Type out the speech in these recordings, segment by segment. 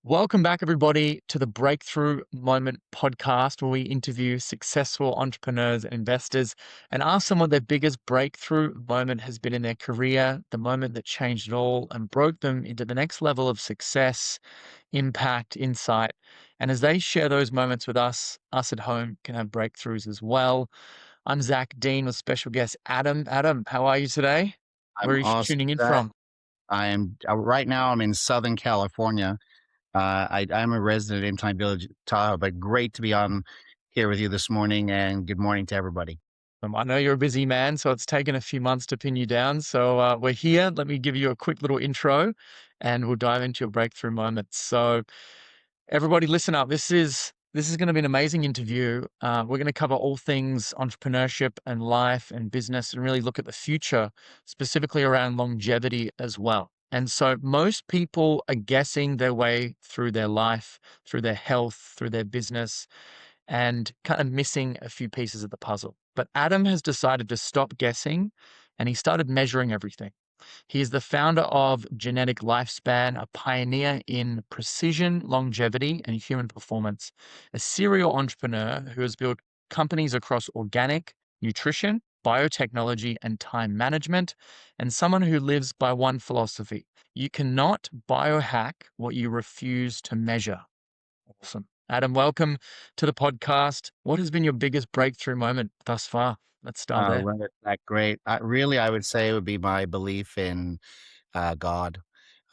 Welcome back, everybody, to the Breakthrough Moment podcast, where we interview successful entrepreneurs and investors and ask them what their biggest breakthrough moment has been in their career, the moment that changed it all and broke them into the next level of success, impact, insight. And as they share those moments with us at home can have breakthroughs as well. I'm Zach Dean with special guest Adam. Adam, how are you today? Where I'm are you awesome, tuning in Zach. from? I am right now. I'm in Southern California. I'm a resident in Time Village, Tahoe, but great to be on here with you this morning. And good morning to everybody. I know you're a busy man, so it's taken a few months to pin you down. So we're here. Let me give you a quick little intro and we'll dive into your breakthrough moments. So everybody listen up. This is going to be an amazing interview. We're going to cover all things entrepreneurship and life and business and really look at the future, specifically around longevity as well. And so most people are guessing their way through their life, through their health, through their business, and kind of missing a few pieces of the puzzle. But Adam has decided to stop guessing and he started measuring everything. He is the founder of Genetic Lifespan, a pioneer in precision longevity and human performance, a serial entrepreneur who has built companies across organic, nutrition, biotechnology, and time management, and someone who lives by one philosophy: you cannot biohack what you refuse to measure. Awesome. Adam, welcome to the podcast. What has been your biggest breakthrough moment thus far? Let's start there. Well, that's great. Really, I would say it would be my belief in God.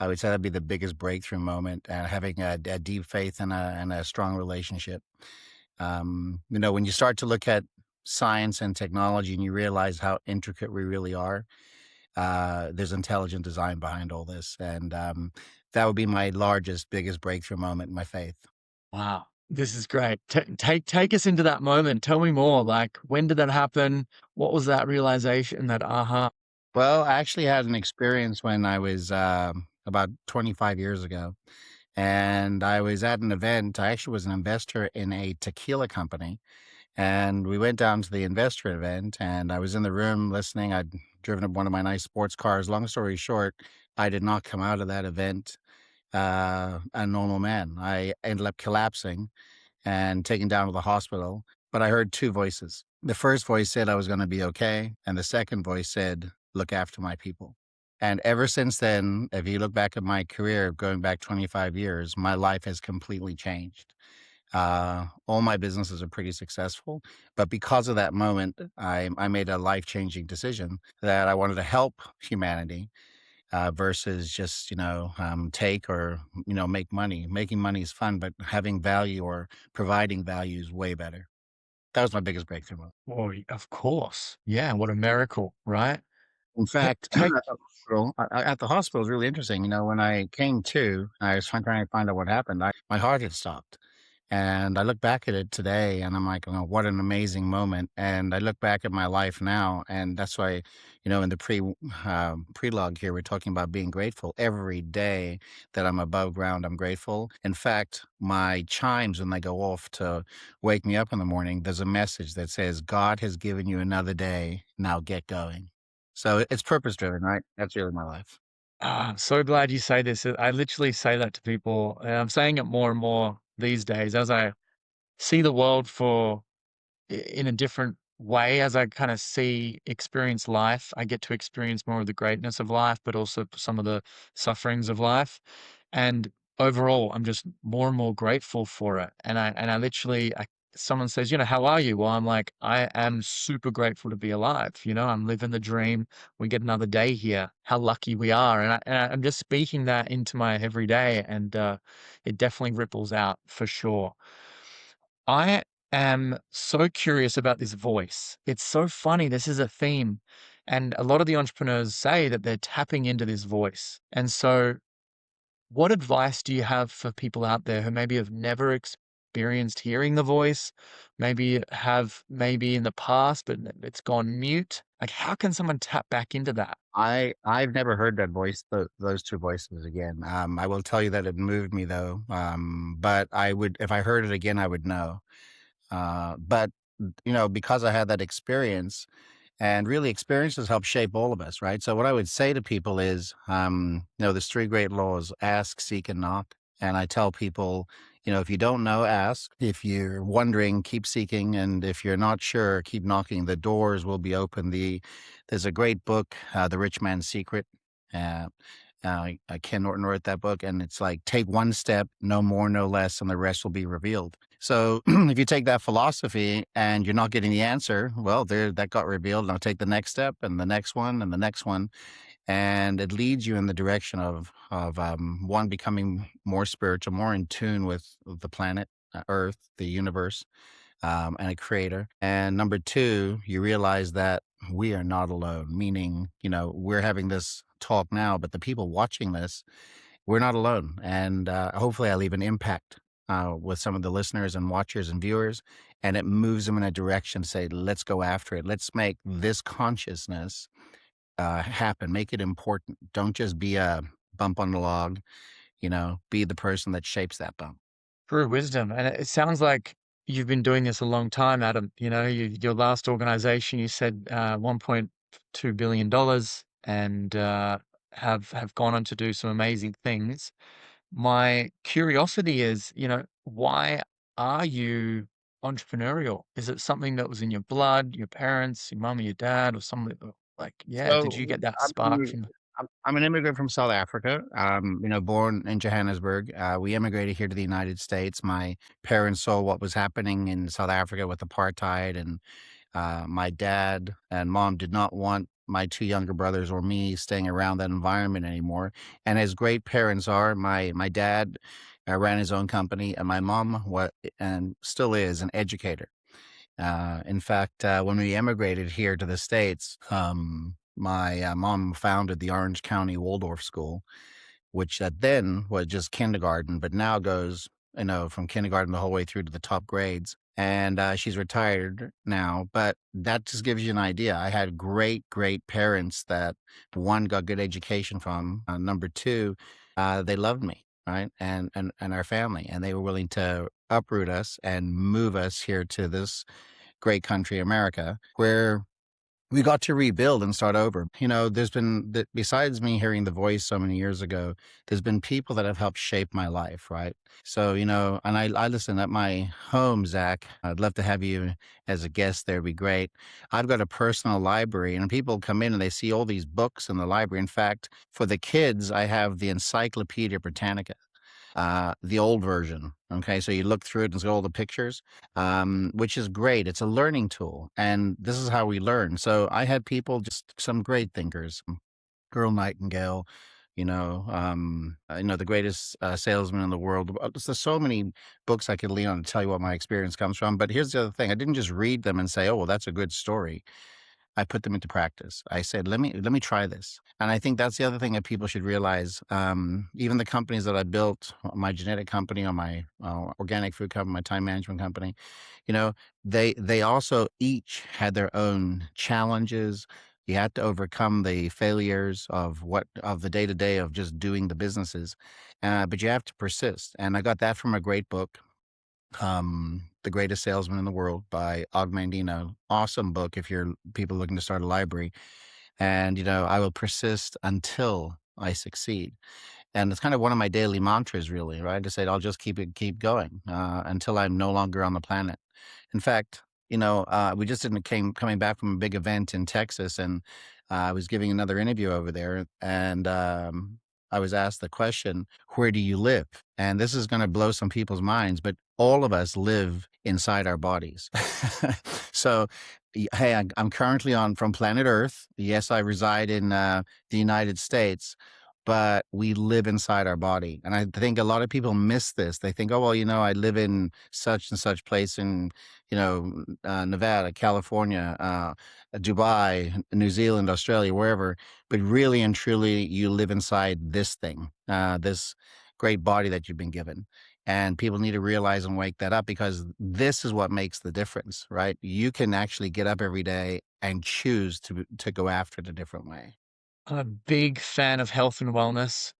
I would say that'd be the biggest breakthrough moment, and having a deep faith and a strong relationship. When you start to look at science and technology, and you realize how intricate we really are, there's intelligent design behind all this, and that would be my largest, biggest breakthrough moment in my faith. Wow, this is great. Take us into that moment. Tell me more. Like, when did that happen? What was that realization? That aha. Well, I actually had an experience when I was about 25 years ago, and I was at an event. I actually was an investor in a tequila company, and we went down to the investor event, and I was in the room listening. I'd driven up one of my nice sports cars. Long story short, I did not come out of that event a normal man. I ended up collapsing and taken down to the hospital. But I heard two voices. The first voice said I was going to be okay. And the second voice said, look after my people. And ever since then, if you look back at my career, going back 25 years, my life has completely changed. All my businesses are pretty successful, but because of that moment, I made a life changing decision that I wanted to help humanity versus just take or make money. Making money is fun, but having value or providing value is way better. That was my biggest breakthrough moment. Oh, of course. Yeah. What a miracle, right? In T- fact, take. at the hospital is really interesting. When I came to, I was trying to find out what happened. My heart had stopped. And I look back at it today and I'm like, oh, what an amazing moment. And I look back at my life now. And that's why, in the prelogue here, we're talking about being grateful. Every day that I'm above ground, I'm grateful. In fact, my chimes, when they go off to wake me up in the morning, there's a message that says, God has given you another day. Now get going. So it's purpose driven, right? That's really my life. I'm so glad you say this. I literally say that to people, and I'm saying it more and more these days as I see the world in a different way. As I kind of experience life, I get to experience more of the greatness of life, but also some of the sufferings of life. And overall, I'm just more and more grateful for it. And I literally, someone says, how are you? Well, I'm like, I am super grateful to be alive. I'm living the dream. We get another day here. How lucky we are. I'm just speaking that into my everyday, and it definitely ripples out for sure. I am so curious about this voice. It's so funny. This is a theme. And a lot of the entrepreneurs say that they're tapping into this voice. And so, what advice do you have for people out there who maybe have never experienced hearing the voice, maybe in the past, but it's gone mute? Like, how can someone tap back into that? I've never heard that voice, those two voices again. I will tell you that it moved me though. But I would, if I heard it again, I would know. But because I had that experience, and really experiences help shape all of us, right? So what I would say to people is, there's three great laws: ask, seek, and knock. And I tell people, if you don't know, ask. If you're wondering, keep seeking. And if you're not sure, keep knocking. The doors will be open. There's a great book, The Rich Man's Secret. Uh, Ken Norton wrote that book, and it's like, take one step, no more, no less, and the rest will be revealed. So if you take that philosophy and you're not getting the answer, well, there, that got revealed. Now take the next step and the next one and the next one, and it leads you in the direction of one, becoming more spiritual, more in tune with the planet, Earth, the universe, and a creator. And number two, you realize that we are not alone. Meaning, we're having this talk now, but the people watching this, we're not alone. And hopefully, I leave an impact with some of the listeners and watchers and viewers, and it moves them in a direction. Say, let's go after it. Let's make this consciousness happen. Make it important. Don't just be a bump on the log. Be the person that shapes that bump. True wisdom. And it sounds like you've been doing this a long time, Adam. Your last organization, you said $1.2 billion and have gone on to do some amazing things. My curiosity is, why are you entrepreneurial? Is it something that was in your blood, your parents, your mom or your dad, or something like, yeah, did you So get that I'm spark an, from? I'm an immigrant from South Africa. Born in Johannesburg. We immigrated here to the United States. My parents saw what was happening in South Africa with apartheid, and my dad and mom did not want my two younger brothers or me staying around that environment anymore. And as great parents are, my dad ran his own company, and my mom what and still is an educator. In fact, when we immigrated here to the States, my mom founded the Orange County Waldorf School, which then was just kindergarten, but now goes, from kindergarten the whole way through to the top grades. And she's retired now, but that just gives you an idea. I had great, great parents that one got good education from. Number two, they loved me, right, and our family, and they were willing to uproot us and move us here to this great country, America, where we got to rebuild and start over. There's been, besides me hearing the voice so many years ago, there's been people that have helped shape my life, right? So, and I listen at my home, Zach. I'd love to have you as a guest there. Would be great. I've got a personal library, and people come in and they see all these books in the library. In fact, for the kids, I have the Encyclopedia Britannica, the old version. Okay, so you look through it and see all the pictures, which is great. It's a learning tool, and this is how we learn. So I had people, just some great thinkers, Girl Nightingale, the greatest salesman in the world. There's so many books I could lean on to tell you what my experience comes from. But here's the other thing: I didn't just read them and say, "Oh, well, that's a good story." I put them into practice. I said, let me try this. And I think that's the other thing that people should realize. Even the companies that I built, my genetic company or my organic food company, my time management company, you know, they also each had their own challenges. You had to overcome the failures of the day to day of just doing the businesses, but you have to persist. And I got that from a great book, The Greatest Salesman in the World by Og Mandino. Awesome book if you're people looking to start a library. And, I will persist until I succeed. And it's kind of one of my daily mantras, really, right? To say, I'll just keep going until I'm no longer on the planet. In fact, we just didn't came coming back from a big event in Texas, and I was giving another interview over there, and I was asked the question, "Where do you live?" And this is going to blow some people's minds, but all of us live inside our bodies. So, hey, I'm currently on from planet Earth. Yes, I reside in the United States, but we live inside our body. And I think a lot of people miss this. They think, oh, well, I live in such and such place in, Nevada, California, Dubai, New Zealand, Australia, wherever. But really and truly, you live inside this thing, this great body that you've been given. And people need to realize and wake that up, because this is what makes the difference, right? You can actually get up every day and choose to go after it a different way. I'm a big fan of health and wellness.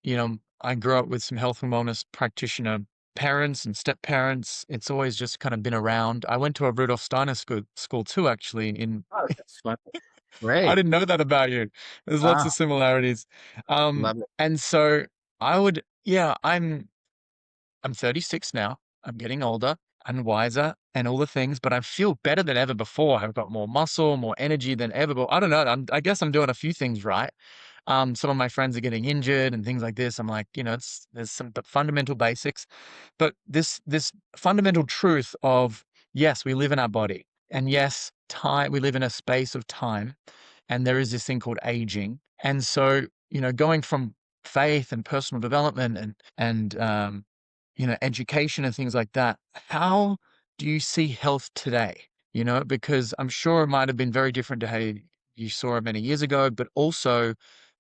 I grew up with some health and wellness practitioner parents and step parents. It's always just kind of been around. I went to a Rudolf Steiner school too, actually. Oh, that's fun. I Great. didn't know that about you. There's lots Ah, of similarities. love it. And so I would, yeah, I'm 36 now. I'm getting older and wiser and all the things, but I feel better than ever before. I've got more muscle, more energy than ever. But I don't know. I guess I'm doing a few things right. Some of my friends are getting injured and things like this. I'm like, there's some fundamental basics, but this fundamental truth of yes, we live in our body, and yes, time. We live in a space of time, and there is this thing called aging. And so, going from faith and personal development and education and things like that, how do you see health today? Because I'm sure it might have been very different to how you saw it many years ago, but also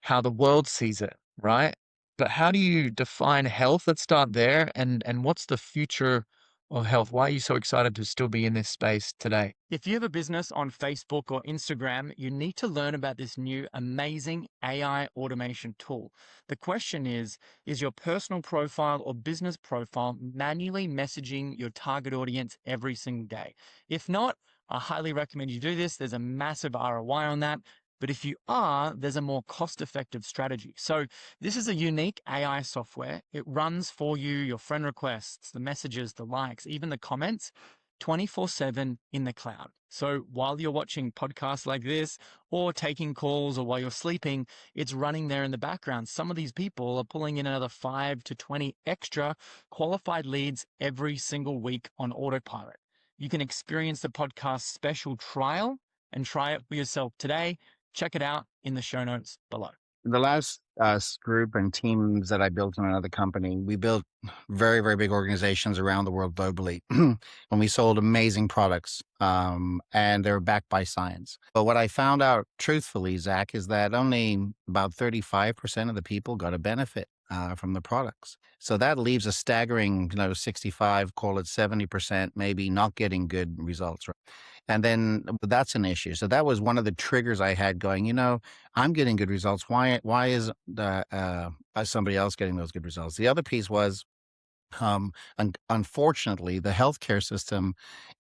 how the world sees it, right? But how do you define health? Let's start there. And what's the future of health? Why are you so excited to still be in this space today? If you have a business on Facebook or Instagram, you need to learn about this new amazing AI automation tool. The question is your personal profile or business profile manually messaging your target audience every single day? If not, I highly recommend you do this. There's a massive ROI on that. But if you are, there's a more cost effective strategy. So, this is a unique AI software. It runs for you your friend requests, the messages, the likes, even the comments 24/7 in the cloud. So, while you're watching podcasts like this or taking calls or while you're sleeping, it's running there in the background. Some of these people are pulling in another 5 to 20 extra qualified leads every single week on autopilot. You can experience the podcast special trial and try it for yourself today. Check it out in the show notes below. The last group and teams that I built in another company, we built very, very big organizations around the world globally. And we sold amazing products, and they were backed by science. But what I found out, truthfully, Zach, is that only about 35% of the people got a benefit from the products. So that leaves a staggering, 65, call it 70%, maybe not getting good results. Right? And then that's an issue. So that was one of the triggers I had going, I'm getting good results. Why is somebody else getting those good results? The other piece was, unfortunately, the healthcare system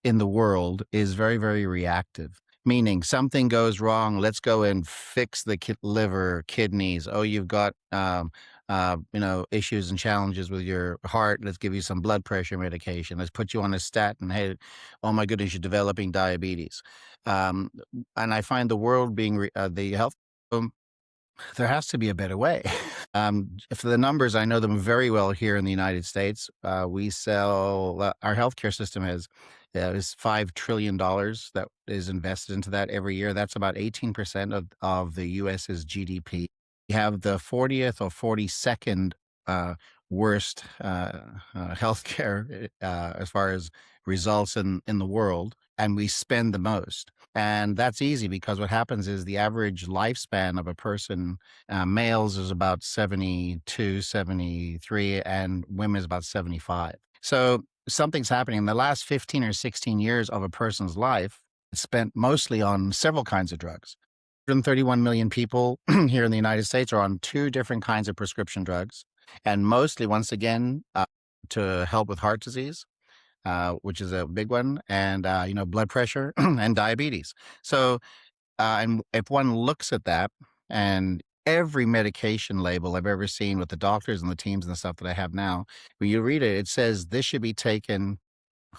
in the world is very, very reactive. Meaning something goes wrong, let's go and fix the liver, kidneys. Oh, you've got issues and challenges with your heart. Let's give you some blood pressure medication. Let's put you on a statin. Hey, oh my goodness, you're developing diabetes. Um, and I find the world being the health. There has to be a better way. For the numbers, I know them very well here in the United States. We sell our healthcare system is $5 trillion that is invested into that every year. That's about 18% of the U.S.'s GDP. We have the 40th or 42nd worst healthcare as far as results in the world, and we spend the most. And that's easy because what happens is the average lifespan of a person, males is about 72, 73, and women is about 75. So something's happening in the last 15 or 16 years of a person's life. It's spent mostly on several kinds of drugs. 131 million people here in the United States are on two different kinds of prescription drugs, and mostly, once again, to help with heart disease, which is a big one, and blood pressure and diabetes. So, and if one looks at that, and every medication label I've ever seen with the doctors and the teams and the stuff that I have now, when you read it, it says this should be taken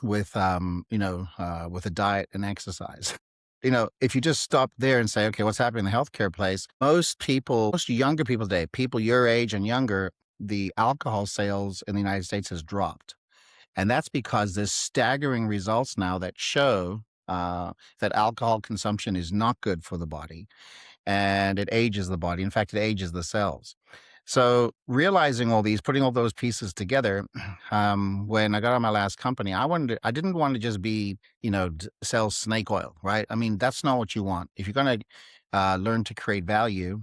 with with a diet and exercise. If you just stop there and say, okay, what's happening in the healthcare place? Most younger people today, people your age and younger, the alcohol sales in the United States has dropped. And that's because there's staggering results now that show that alcohol consumption is not good for the body and it ages the body. In fact, it ages the cells. So realizing all these, putting all those pieces together, when I got on my last company, I didn't want to just be, sell snake oil, right? I mean, that's not what you want. If you're going to learn to create value,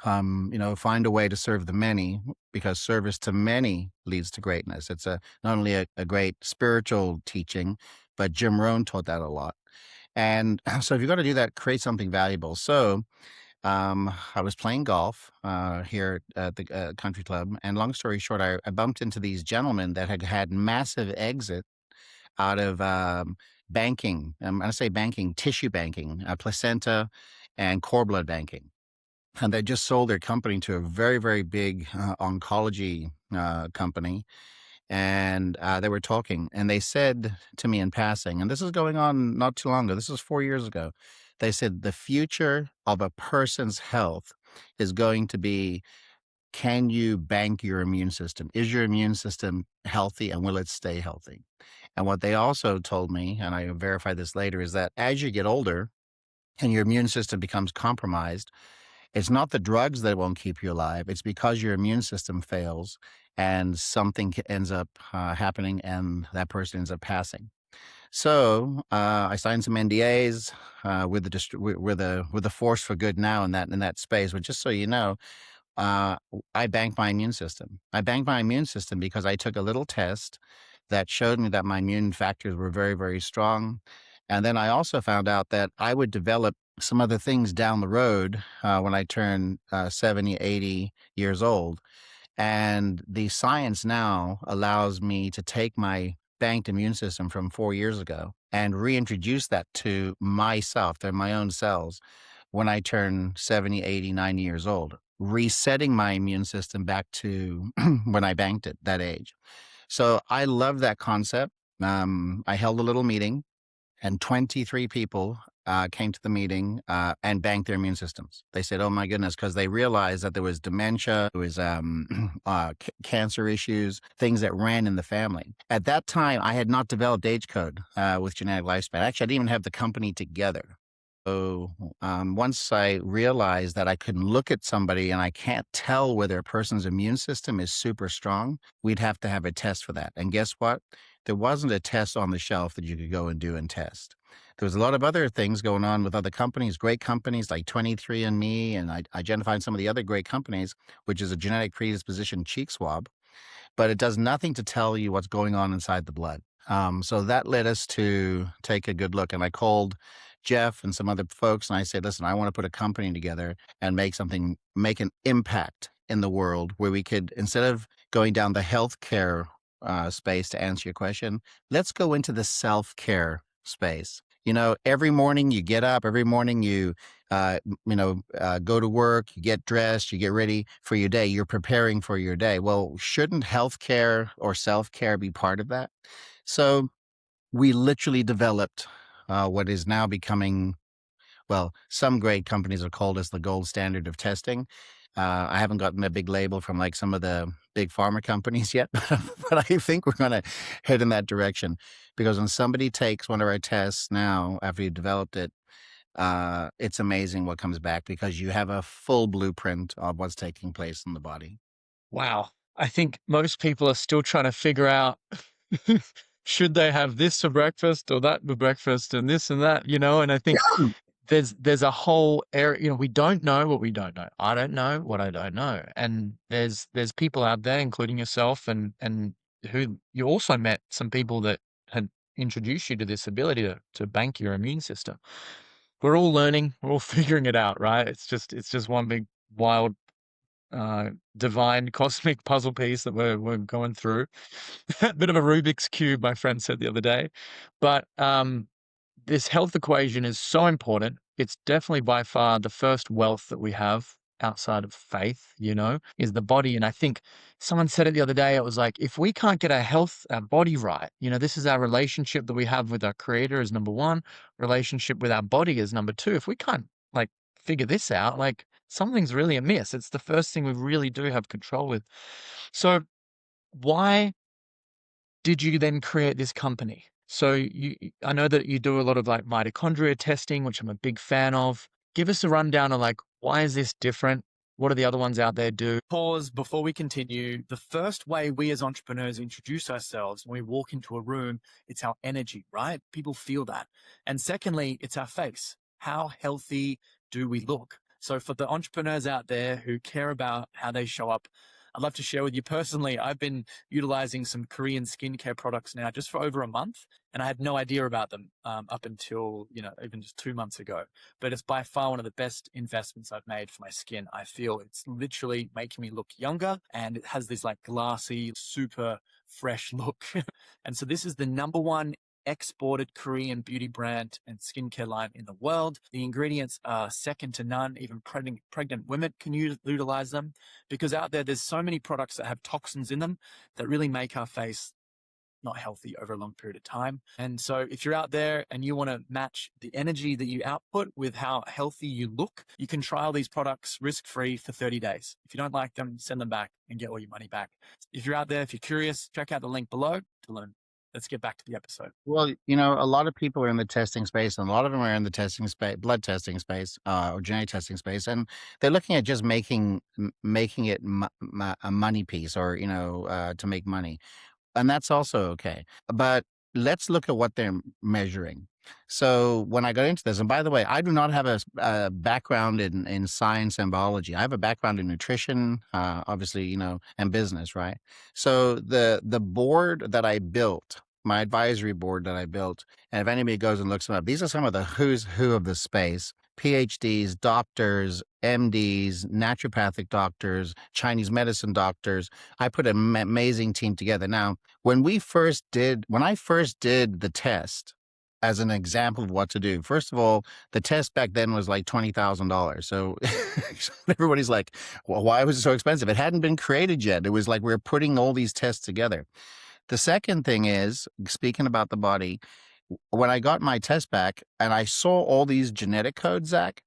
find a way to serve the many, because service to many leads to greatness. It's not only a great spiritual teaching, but Jim Rohn taught that a lot. And so if you're going to do that, create something valuable. So I was playing golf here at the country club, and long story short, I bumped into these gentlemen that had had massive exit out of banking. I say banking, tissue banking, placenta, and cord blood banking. And they just sold their company to a very, very big oncology company. and they were talking, and they said to me in passing, and this is going on not too long ago. This was 4 years ago. They said the future of a person's health is going to be, can you bank your immune system? Is your immune system healthy, and will it stay healthy? And what they also told me, and I verified this later, is that as you get older and your immune system becomes compromised, it's not the drugs that won't keep you alive. It's because your immune system fails and something ends up happening and that person ends up passing. So I signed some NDAs with the with the Force for Good now in that space. But just so you know, I banked my immune system. I banked my immune system because I took a little test that showed me that my immune factors were very, very strong. And then I also found out that I would develop some other things down the road when I turn 70, 80 years old. And the science now allows me to take my banked immune system from 4 years ago and reintroduce that to myself, to my own cells, when I turn 70, 80, 90 years old, resetting my immune system back to when I banked it, that age. So I love that concept. I held a little meeting and 23 people came to the meeting and banked their immune systems. They said, "Oh my goodness," because they realized that there was dementia, there was cancer issues, things that ran in the family. At that time, I had not developed age code with genetic lifespan. Actually, I didn't even have the company together. So once I realized that I can look at somebody and I can't tell whether a person's immune system is super strong, we'd have to have a test for that. And guess what? There wasn't a test on the shelf that you could go and do and test. There was a lot of other things going on with other companies, great companies like 23andMe, and I identified some of the other great companies, which is a genetic predisposition cheek swab, but it does nothing to tell you what's going on inside the blood. So that led us to take a good look. And I called Jeff and some other folks, and I said, listen, I want to put a company together and make an impact in the world where we could, instead of going down the healthcare space to answer your question, let's go into the self care space. Every morning you get up, every morning you go to work, you get dressed, you get ready for your day, you're preparing for your day. Well, shouldn't healthcare or self-care be part of that? So we literally developed what is now becoming, well, some great companies have called us the gold standard of testing. I haven't gotten a big label from like some of the big pharma companies yet, but I think we're going to head in that direction because when somebody takes one of our tests now after you've developed it, it's amazing what comes back because you have a full blueprint of what's taking place in the body. Wow. I think most people are still trying to figure out should they have this for breakfast or that for breakfast and this and that, and I think there's a whole area, we don't know what we don't know. I don't know what I don't know. And there's people out there, including yourself and who you also met some people that had introduced you to this ability to bank your immune system. We're all learning, we're all figuring it out, right? It's just one big wild divine cosmic puzzle piece that we're going through. A bit of a Rubik's cube, my friend said the other day. But this health equation is so important. It's definitely by far the first wealth that we have outside of faith, is the body. And I think someone said it the other day. It was like, if we can't get our body right, this is our relationship that we have with our creator is number one, relationship with our body is number two. If we can't like figure this out, like something's really amiss. It's the first thing we really do have control with. So why did you then create this company? So I know that you do a lot of like mitochondria testing, which I'm a big fan of. Give us a rundown of like, why is this different? What do the other ones out there do? Pause before we continue. The first way we as entrepreneurs introduce ourselves when we walk into a room, it's our energy, right? People feel that. And secondly, it's our face. How healthy do we look? So for the entrepreneurs out there who care about how they show up, I'd love to share with you personally. I've been utilizing some Korean skincare products now just for over a month, and I had no idea about them up until, even just 2 months ago. But it's by far one of the best investments I've made for my skin. I feel it's literally making me look younger, and it has this like glassy, super fresh look. And so this is the number one exported Korean beauty brand and skincare line in the world. The ingredients are second to none. Even pregnant women can utilize them, because out there's so many products that have toxins in them that really make our face not healthy over a long period of time. And so if you're out there and you want to match the energy that you output with how healthy you look, you can trial these products risk-free for 30 days. If you don't like them, send them back and get all your money back. If you're out there, if you're curious, check out the link below to learn. Let's get back to the episode. Well, a lot of people are in the testing space, and a lot of them are in the testing space, blood testing space, or genetic testing space, and they're looking at just making it a money piece, or to make money. And that's also okay. But let's look at what they're measuring. So when I got into this, and by the way, I do not have a background in science and biology. I have a background in nutrition, obviously, and business, right? So the board that I built, my advisory board that I built, and if anybody goes and looks them up, these are some of the who's who of the space. PhDs, doctors, MDs, naturopathic doctors, Chinese medicine doctors. I put an amazing team together. Now, when I first did the test, as an example of what to do, first of all, the test back then was like $20,000. So everybody's like, well, why was it so expensive? It hadn't been created yet. It was like we were putting all these tests together. The second thing is, speaking about the body, when I got my test back and I saw all these genetic codes, Zach,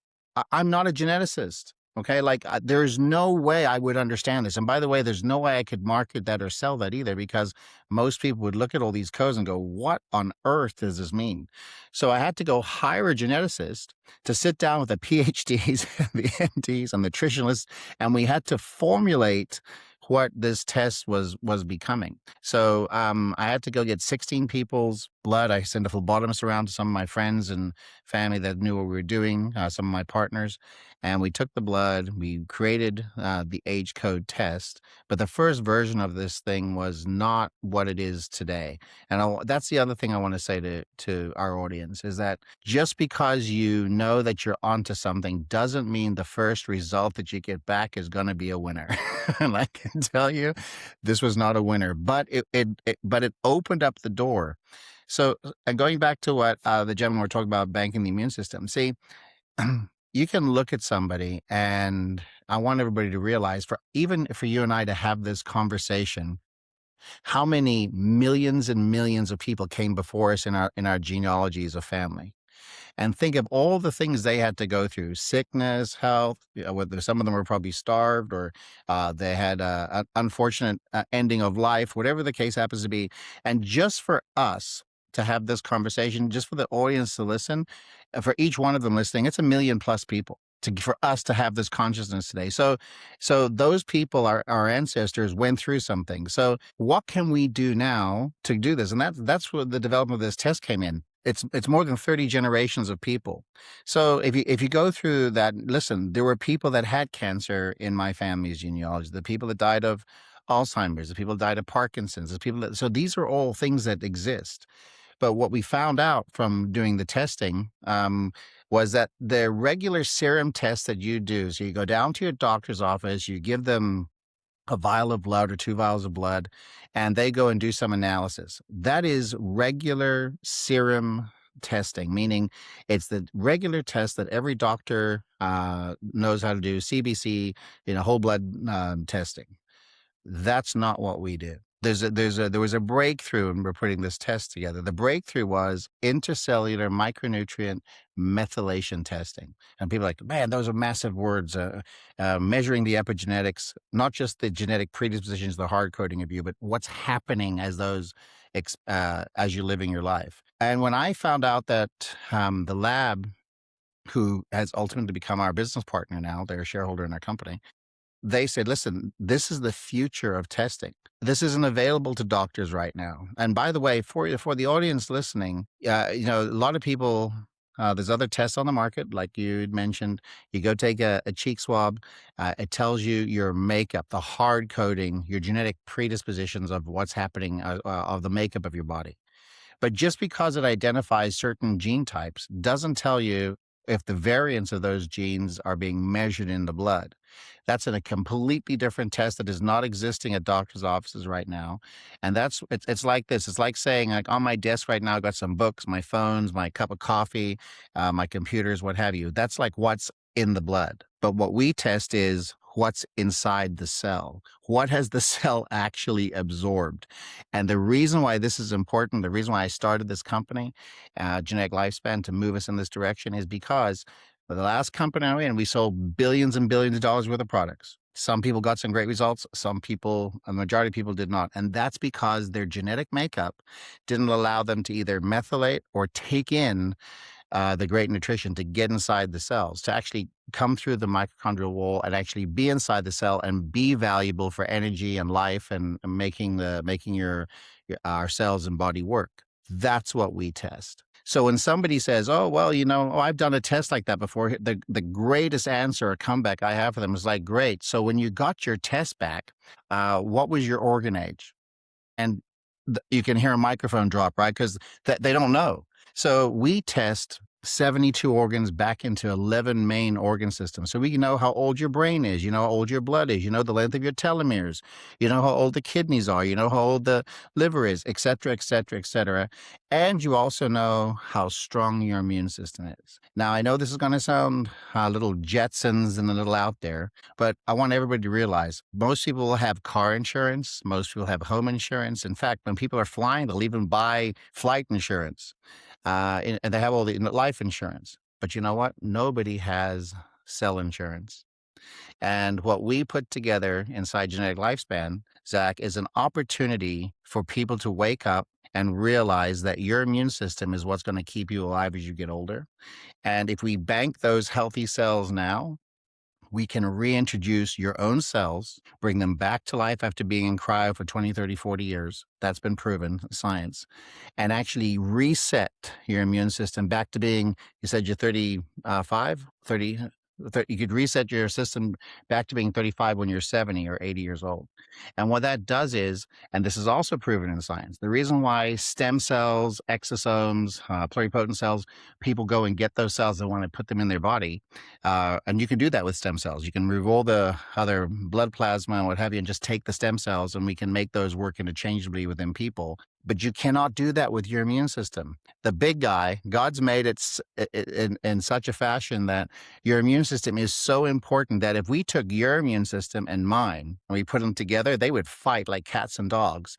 I'm not a geneticist. Okay. Like there's no way I would understand this. And by the way, there's no way I could market that or sell that either, because most people would look at all these codes and go, what on earth does this mean? So I had to go hire a geneticist to sit down with the PhDs, the MDs, and nutritionists, and we had to formulate what this test was becoming. So I had to go get 16 people's blood. I sent a phlebotomist around to some of my friends and family that knew what we were doing, some of my partners, and we took the blood. We created the age code test, but the first version of this thing was not what it is today. And that's the other thing I want to say to our audience, is that just because you know that you're onto something doesn't mean the first result that you get back is going to be a winner. And I can tell you, this was not a winner, but it opened up the door. So, and going back to what the gentleman were talking about, banking the immune system. See, you can look at somebody, and I want everybody to realize, even for you and I to have this conversation, how many millions and millions of people came before us in our genealogy as a family. And think of all the things they had to go through: sickness, health, whether some of them were probably starved, or they had an unfortunate ending of life, whatever the case happens to be. And just for us to have this conversation, just for the audience to listen, for each one of them listening, it's 1 million plus people for us to have this consciousness today. So those people, our ancestors, went through something. So what can we do now to do this? And that's where the development of this test came in. It's more than 30 generations of people. So if you go through that, listen, there were people that had cancer in my family's genealogy, the people that died of Alzheimer's, the people that died of Parkinson's, so these are all things that exist. But what we found out from doing the testing was that the regular serum test that you do, so you go down to your doctor's office, you give them a vial of blood or 2 vials of blood, and they go and do some analysis. That is regular serum testing, meaning it's the regular test that every doctor knows how to do, CBC, whole blood testing. That's not what we do. There was a breakthrough, and we're putting this test together. The breakthrough was intercellular micronutrient methylation testing. And people are like, man, those are massive words. Measuring the epigenetics, not just the genetic predispositions, the hard coding of you, but what's happening as you're living your life. And when I found out that the lab, who has ultimately become our business partner now, they're a shareholder in our company, they said, listen, this is the future of testing. This isn't available to doctors right now. And by the way, for the audience listening, a lot of people, there's other tests on the market, like you had mentioned. You go take a cheek swab. It tells you your makeup, the hard coding, your genetic predispositions of what's happening, of the makeup of your body. But just because it identifies certain gene types doesn't tell you if the variants of those genes are being measured in the blood. That's in a completely different test that is not existing at doctors' offices right now. And it's like this. It's like saying, like, on my desk right now, I've got some books, my phones, my cup of coffee, my computers, what have you. That's like what's in the blood. But what we test is what's inside the cell. What has the cell actually absorbed? And the reason why this is important, the reason why I started this company, Genetic Lifespan, to move us in this direction is because for the last company I was in, we sold billions and billions of dollars worth of products. Some people got some great results. Some people, a majority of people did not. And that's because their genetic makeup didn't allow them to either methylate or take in the great nutrition to get inside the cells, to actually come through the mitochondrial wall and actually be inside the cell and be valuable for energy and life and making our cells and body work. That's what we test. So when somebody says, "Oh, well, I've done a test like that before," the greatest answer or comeback I have for them is like, "Great. So when you got your test back, what was your organ age?" And you can hear a microphone drop, right? Because they don't know. So we test 72 organs back into 11 main organ systems. So we know how old your brain is, how old your blood is, the length of your telomeres, how old the kidneys are, how old the liver is, et cetera, et cetera, et cetera. And you also know how strong your immune system is. Now, I know this is going to sound a little Jetsons and a little out there, but I want everybody to realize most people will have car insurance. Most people have home insurance. In fact, when people are flying, they'll even buy flight insurance. And they have all the life insurance. But you know what? Nobody has cell insurance. And what we put together inside Genetic Lifespan, Zach, is an opportunity for people to wake up and realize that your immune system is what's going to keep you alive as you get older. And if we bank those healthy cells now, we can reintroduce your own cells, bring them back to life after being in cryo for 20, 30, 40 years. That's been proven, science, and actually reset your immune system back to being, you said you're 35, 30, you could reset your system back to being 35 when you're 70 or 80 years old. And what that does is, and this is also proven in science, the reason why stem cells, exosomes, pluripotent cells, people go and get those cells and want to put them in their body. And you can do that with stem cells. You can remove all the other blood plasma and what have you, and just take the stem cells, and we can make those work interchangeably within people. But you cannot do that with your immune system. The big guy, God's made it in such a fashion that your immune system is so important that if we took your immune system and mine and we put them together, they would fight like cats and dogs.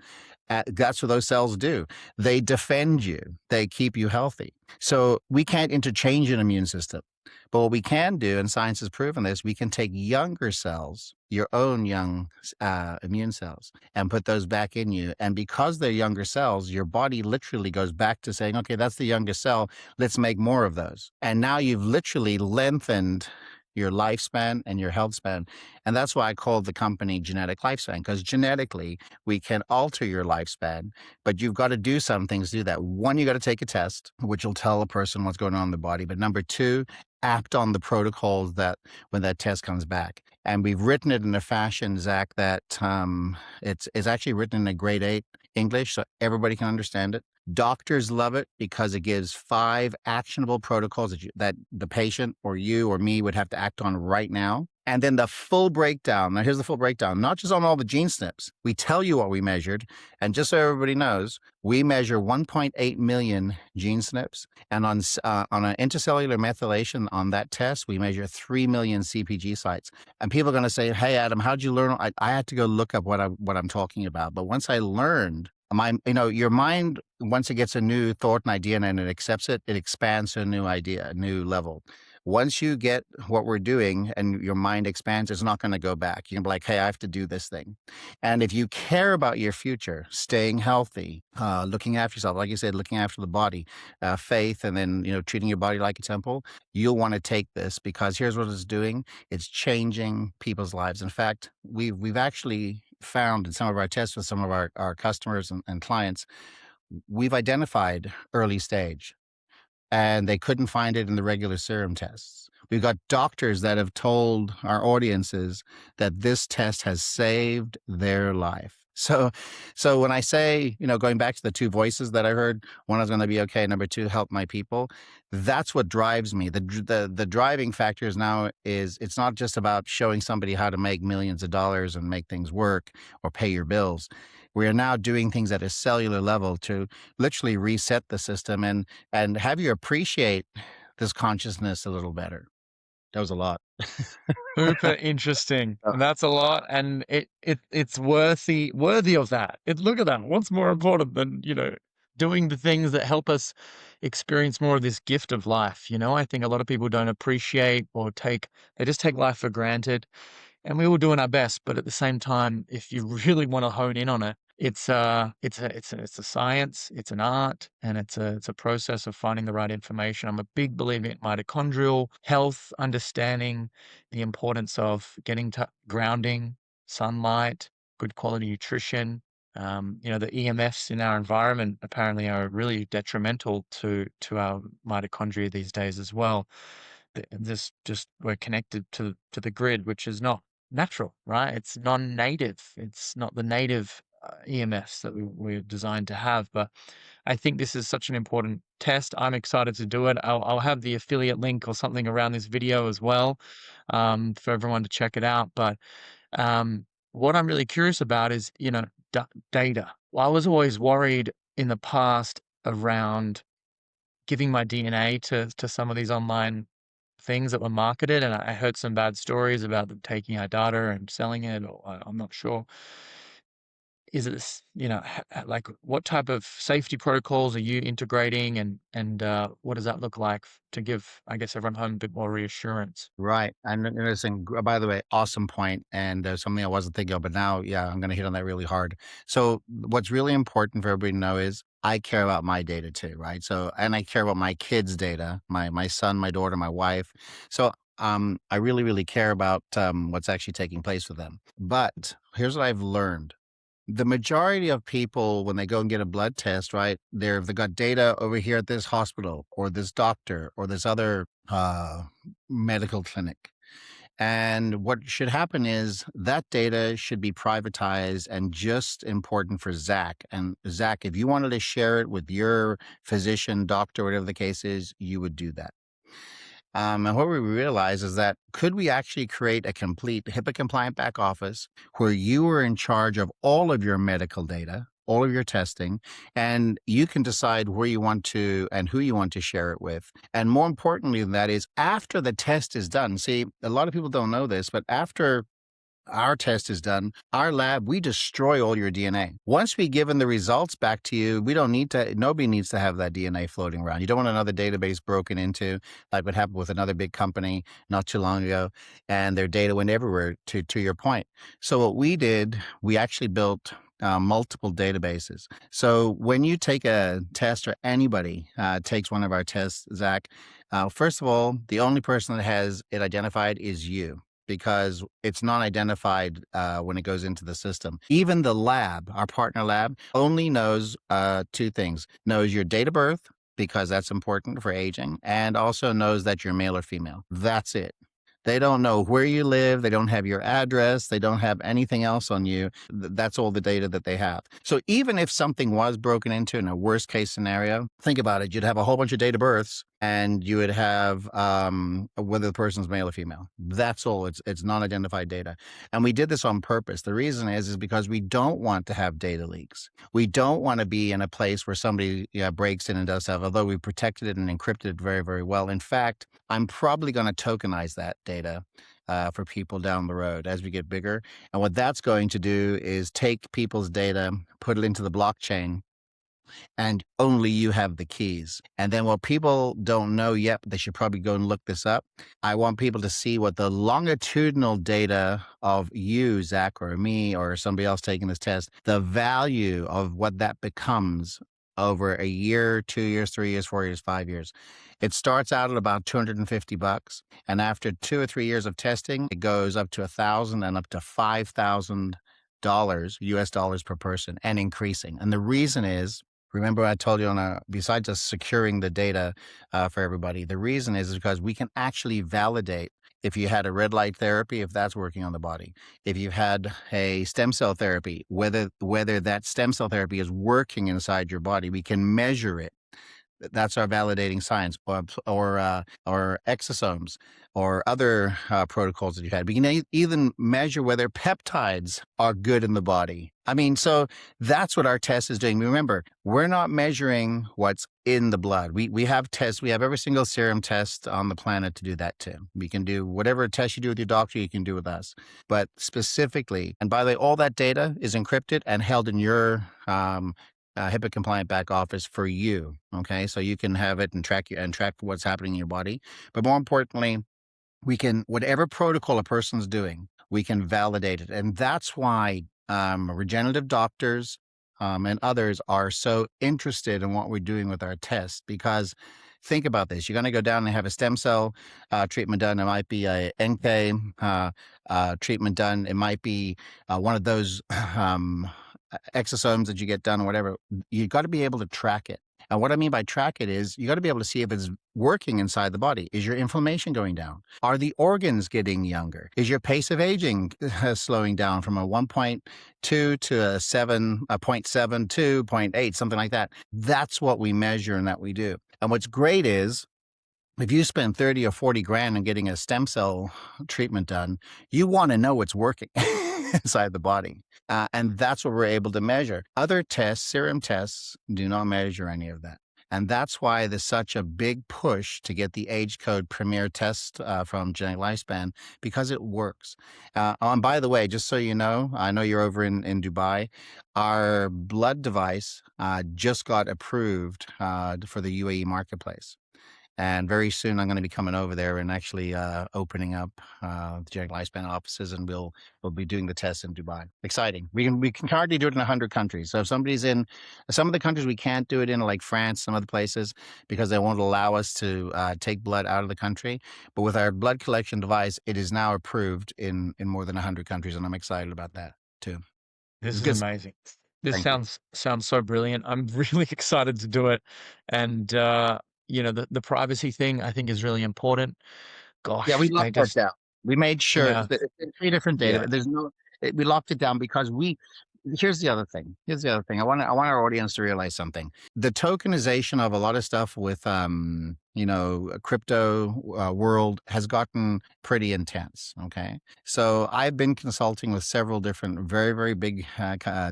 That's what those cells do. They defend you. They keep you healthy. So we can't interchange an immune system. But what we can do, and science has proven this, we can take younger cells, your own young immune cells, and put those back in you. And because they're younger cells, your body literally goes back to saying, okay, that's the youngest cell. Let's make more of those. And now you've literally lengthened your lifespan and your health span. And that's why I called the company Genetic Lifespan, because genetically we can alter your lifespan, but you've got to do some things to do that. One, you got to take a test, which will tell a person what's going on in the body. But number two, act on the protocols that when that test comes back. And we've written it in a fashion, Zach, that it's actually written in a grade 8 English, so everybody can understand it. Doctors love it because it gives 5 actionable protocols that the patient or you or me would have to act on right now. And then the full breakdown. Now, here's the full breakdown, not just on all the gene SNPs. We tell you what we measured. And just so everybody knows, we measure 1.8 million gene SNPs. And on an intercellular methylation on that test, we measure 3 million CPG sites. And people are going to say, hey, Adam, how'd you learn? I had to go look up what I'm talking about. But once I learned, your mind, once it gets a new thought and idea and it accepts it, it expands to a new idea, a new level. Once you get what we're doing and your mind expands, it's not going to go back. You can be like, hey, I have to do this thing. And if you care about your future, staying healthy, looking after yourself, like you said, looking after the body, faith, and then, treating your body like a temple, you'll want to take this, because here's what it's doing. It's changing people's lives. In fact, we've actually found in some of our tests with some of our customers and clients, we've identified early stage, and they couldn't find it in the regular serum tests. We've got doctors that have told our audiences that this test has saved their life. So, so when I say, going back to the two voices that I heard, one is going to be okay. Number two, help my people. That's what drives me. The driving factors now is it's not just about showing somebody how to make millions of dollars and make things work or pay your bills. We are now doing things at a cellular level to literally reset the system and have you appreciate this consciousness a little better. That was a lot. Super interesting. Oh, And that's a lot. And it's worthy of that. Look at that. What's more important than, doing the things that help us experience more of this gift of life? I think a lot of people don't appreciate or they just take life for granted. And we're all doing our best, but at the same time, if you really want to hone in on it, it's a science, it's an art, and it's a process of finding the right information. I'm a big believer in mitochondrial health, understanding the importance of getting to grounding, sunlight, good quality nutrition. The EMFs in our environment apparently are really detrimental to our mitochondria these days as well. This just we're connected to the grid, which is not natural, right? It's non-native. It's not the native EMFs that we're designed to have. But I think this is such an important test. I'm excited to do it. I'll have the affiliate link or something around this video as well, for everyone to check it out. But what I'm really curious about is, data. Well, I was always worried in the past around giving my DNA to some of these online things that were marketed, and I heard some bad stories about them taking our data and selling it, or I'm not sure. Is it, like what type of safety protocols are you integrating, and what does that look like to give, I guess, everyone home a bit more reassurance? right. And interesting. By the way, awesome point, and something I wasn't thinking of, but now, yeah, I'm going to hit on that really hard. So, what's really important for everybody to know is I care about my data too, right? So, and I care about my kids' data, my son, my daughter, my wife. So, I really, really care about what's actually taking place with them. But here's what I've learned. The majority of people, when they go and get a blood test, right, they've got data over here at this hospital or this doctor or this other medical clinic. And what should happen is that data should be privatized and just important for Zach. And Zach, if you wanted to share it with your physician, doctor, whatever the case is, you would do that. And what we realized is that could we actually create a complete HIPAA compliant back office where you are in charge of all of your medical data, all of your testing, and you can decide where you want to and who you want to share it with. And more importantly than that is after the test is done. See, a lot of people don't know this, but after our test is done, our lab, we destroy all your DNA. Once we given the results back to you, nobody needs to have that DNA floating around. You don't want another database broken into, like what happened with another big company not too long ago, and their data went everywhere, to your point. So what we did, we actually built multiple databases. So when you take a test, or anybody takes one of our tests, Zach, first of all, the only person that has it identified is you, because it's non-identified when it goes into the system. Even the lab, our partner lab, only knows two things: knows your date of birth, because that's important for aging, and also knows that you're male or female. That's it. They don't know where you live. They don't have your address. They don't have anything else on you. That's all the data that they have. So even if something was broken into in a worst case scenario, think about it. You'd have a whole bunch of date of births, and you would have whether the person's male or female. That's all. It's non-identified data. And we did this on purpose. The reason is because we don't want to have data leaks. We don't want to be in a place where somebody breaks in and does stuff, although we protected it and encrypted it very, very well. In fact, I'm probably going to tokenize that data for people down the road as we get bigger. And what that's going to do is take people's data, put it into the blockchain, and only you have the keys. And then what people don't know yet, but they should probably go and look this up. I want people to see what the longitudinal data of you, Zach, or me, or somebody else taking this test, the value of what that becomes over a year, 2 years, 3 years, 4 years, 5 years. It starts out at about $250, and after 2 or 3 years of testing, it goes up to $1,000 and up to $5,000 US dollars per person, and increasing. And the reason is, remember I told you besides us securing the data for everybody, the reason is because we can actually validate if you had a red light therapy, if that's working on the body, if you've had a stem cell therapy, whether that stem cell therapy is working inside your body, we can measure it. That's our validating science, or exosomes, or other protocols that you had. We can even measure whether peptides are good in the body. I mean, so that's what our test is doing. Remember, we're not measuring what's in the blood. We have tests. We have every single serum test on the planet to do that too. We can do whatever test you do with your doctor, you can do with us. But specifically, and by the way, all that data is encrypted and held in your HIPAA compliant back office for you. Okay. So you can have it and track what's happening in your body. But more importantly, we can, whatever protocol a person's doing, we can validate it. And that's why regenerative doctors and others are so interested in what we're doing with our tests, because think about this. You're going to go down and have a stem cell treatment done. It might be a NK treatment done. It might be one of those exosomes that you get done or whatever. You got to be able to track it. And what I mean by track it is you got to be able to see if it's working inside the body. Is your inflammation going down? Are the organs getting younger? Is your pace of aging slowing down from a 1.2 to a 0.7 to 0.8, something like that? That's what we measure and that we do. And what's great is, if you spend 30 or 40 grand on getting a stem cell treatment done, you want to know what's working inside the body. And that's what we're able to measure. Other tests, serum tests, do not measure any of that. And that's why there's such a big push to get the age code premier test from Genetic Lifespan, because it works. And by the way, just so you know, I know you're over in Dubai, our blood device just got approved for the UAE marketplace. And very soon I'm going to be coming over there and actually opening up the Genetic Lifespan offices, and we'll be doing the tests in Dubai. Exciting. We can hardly do it in 100 countries. So if somebody's in some of the countries we can't do it in, like France, some other places, because they won't allow us to take blood out of the country. But with our blood collection device, it is now approved in more than 100 countries, and I'm excited about that too. This It's is good. amazing. This Thank you. sounds so brilliant. I'm really excited to do it. And the privacy thing I think is really important. Yeah, we Gosh, I locked that just down. We made sure yeah, that it's 3 different data. yeah. But we locked it down because here's the other thing. I want our audience to realize something. The tokenization of a lot of stuff with crypto world has gotten pretty intense. Okay. So I've been consulting with several different very, very big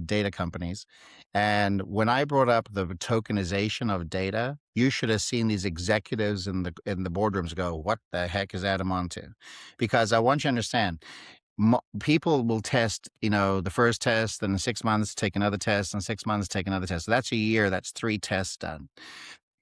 data companies. And when I brought up the tokenization of data, you should have seen these executives in the boardrooms go, "What the heck is Adam onto?" Because I want you to understand, people will test, the first test, then in 6 months take another test, and 6 months take another test. So that's a year. That's 3 tests done.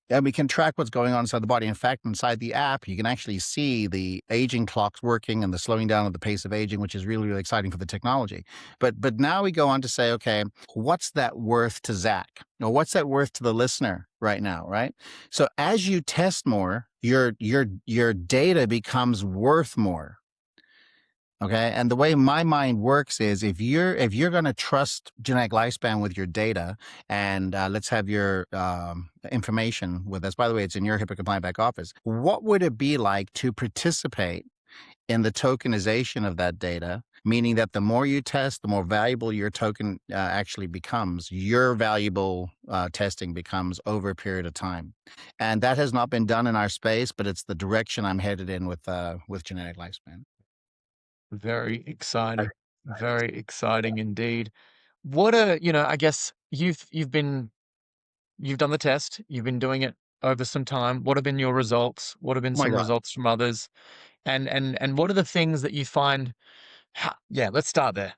And we can track what's going on inside the body. In fact, inside the app, you can actually see the aging clocks working and the slowing down of the pace of aging, which is really, really exciting for the technology. But now we go on to say, okay, what's that worth to Zach? Or what's that worth to the listener right now, right? So as you test more, your data becomes worth more. Okay. And the way my mind works is, if you're going to trust Genetic Lifespan with your data, and let's have your information with us. By the way, it's in your HIPAA compliant back office. What would it be like to participate in the tokenization of that data? Meaning that the more you test, the more valuable your token actually becomes. Your valuable testing becomes over a period of time. And that has not been done in our space, but it's the direction I'm headed in with Genetic Lifespan. Very exciting. Very exciting indeed. What I guess you've done the test, you've been doing it over some time. What have been your results? What have been Oh my some God. results from others? And what are the things that you find? Yeah, let's start there.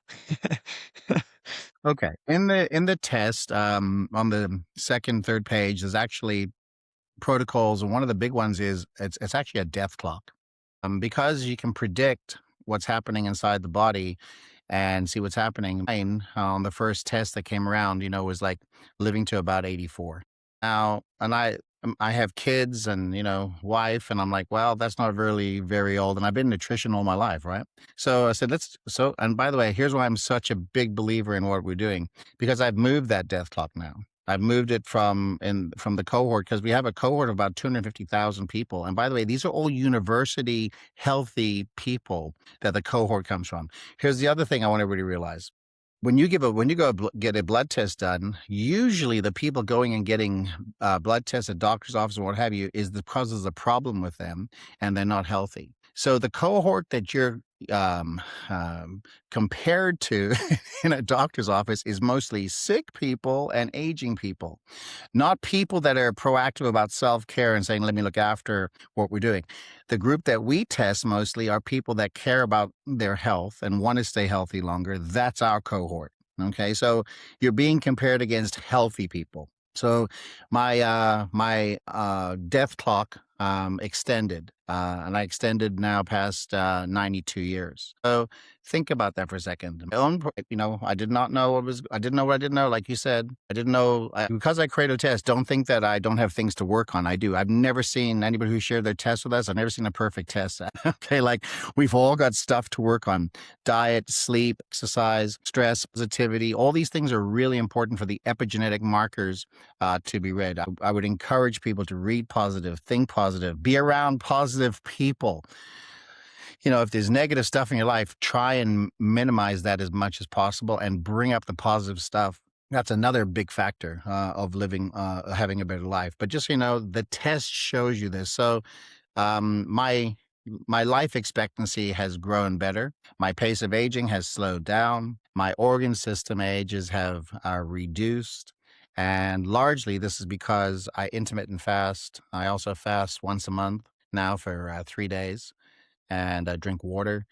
Okay. In the test, on the second, third page, there's actually protocols, and one of the big ones is it's actually a death clock. Because you can predict what's happening inside the body and see what's happening. Mine, on the first test that came around, was like living to about 84. Now, and I have kids and, wife, and I'm like, well, that's not really very old. And I've been in nutrition all my life, right? So I said, and by the way, here's why I'm such a big believer in what we're doing, because I've moved that death clock now. I've moved it from the cohort, because we have a cohort of about 250,000 people. And by the way, these are all university healthy people that the cohort comes from. Here's the other thing I want everybody to realize. When you get a blood test done, usually the people going and getting blood tests at doctor's office and what have you is because there's a problem with them and they're not healthy. So the cohort that you're um, compared to in a doctor's office is mostly sick people and aging people, not people that are proactive about self-care and saying, let me look after what we're doing. The group that we test mostly are people that care about their health and want to stay healthy longer. That's our cohort. Okay, so you're being compared against healthy people. So my death clock extended, and I extended now past 92 years. So think about that for a second. My own, I did not know I didn't know what I didn't know. Like you said, I didn't know, because I create a test. Don't think that I don't have things to work on. I do. I've never seen anybody who shared their test with us. I've never seen a perfect test. Okay, like we've all got stuff to work on: diet, sleep, exercise, stress, positivity. All these things are really important for the epigenetic markers to be read. I would encourage people to read positive, think positive, be around positive people. If there's negative stuff in your life, try and minimize that as much as possible and bring up the positive stuff. That's another big factor of having a better life. But just so you know, the test shows you this. So my life expectancy has grown better. My pace of aging has slowed down. My organ system ages have reduced. And largely, this is because I intermittent fast. I also fast once a month now for 3 days, and drink water.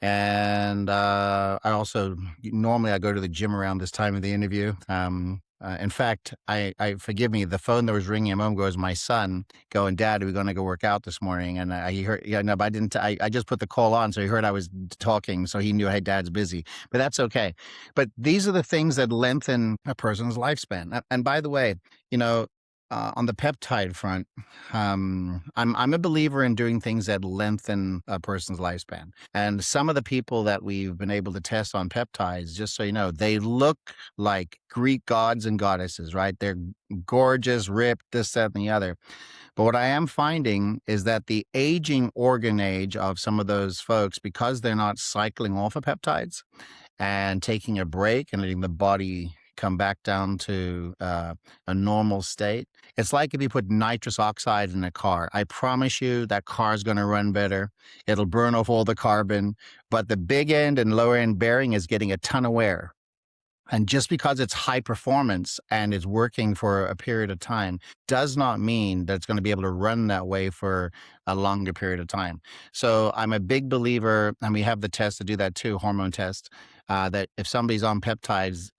And I also normally I go to the gym around this time of the interview. In fact, I forgive me, the phone that was ringing a moment ago was my son going, "Dad, are we going to go work out this morning?" And he heard, yeah, no, but I didn't. I just put the call on, so he heard I was talking, so he knew, hey, Dad's busy. But that's okay. But these are the things that lengthen a person's lifespan. And by the way, on the peptide front, I'm a believer in doing things that lengthen a person's lifespan. And some of the people that we've been able to test on peptides, just so you know, they look like Greek gods and goddesses, right? They're gorgeous, ripped, this, that, and the other. But what I am finding is that the aging organ age of some of those folks, because they're not cycling off of peptides and taking a break and letting the body come back down to a normal state. It's like if you put nitrous oxide in a car. I promise you that car's going to run better. It'll burn off all the carbon, but the big end and lower end bearing is getting a ton of wear. And just because it's high performance and it's working for a period of time does not mean that it's going to be able to run that way for a longer period of time. So I'm a big believer, and we have the test to do that too, hormone test, that if somebody's on peptides,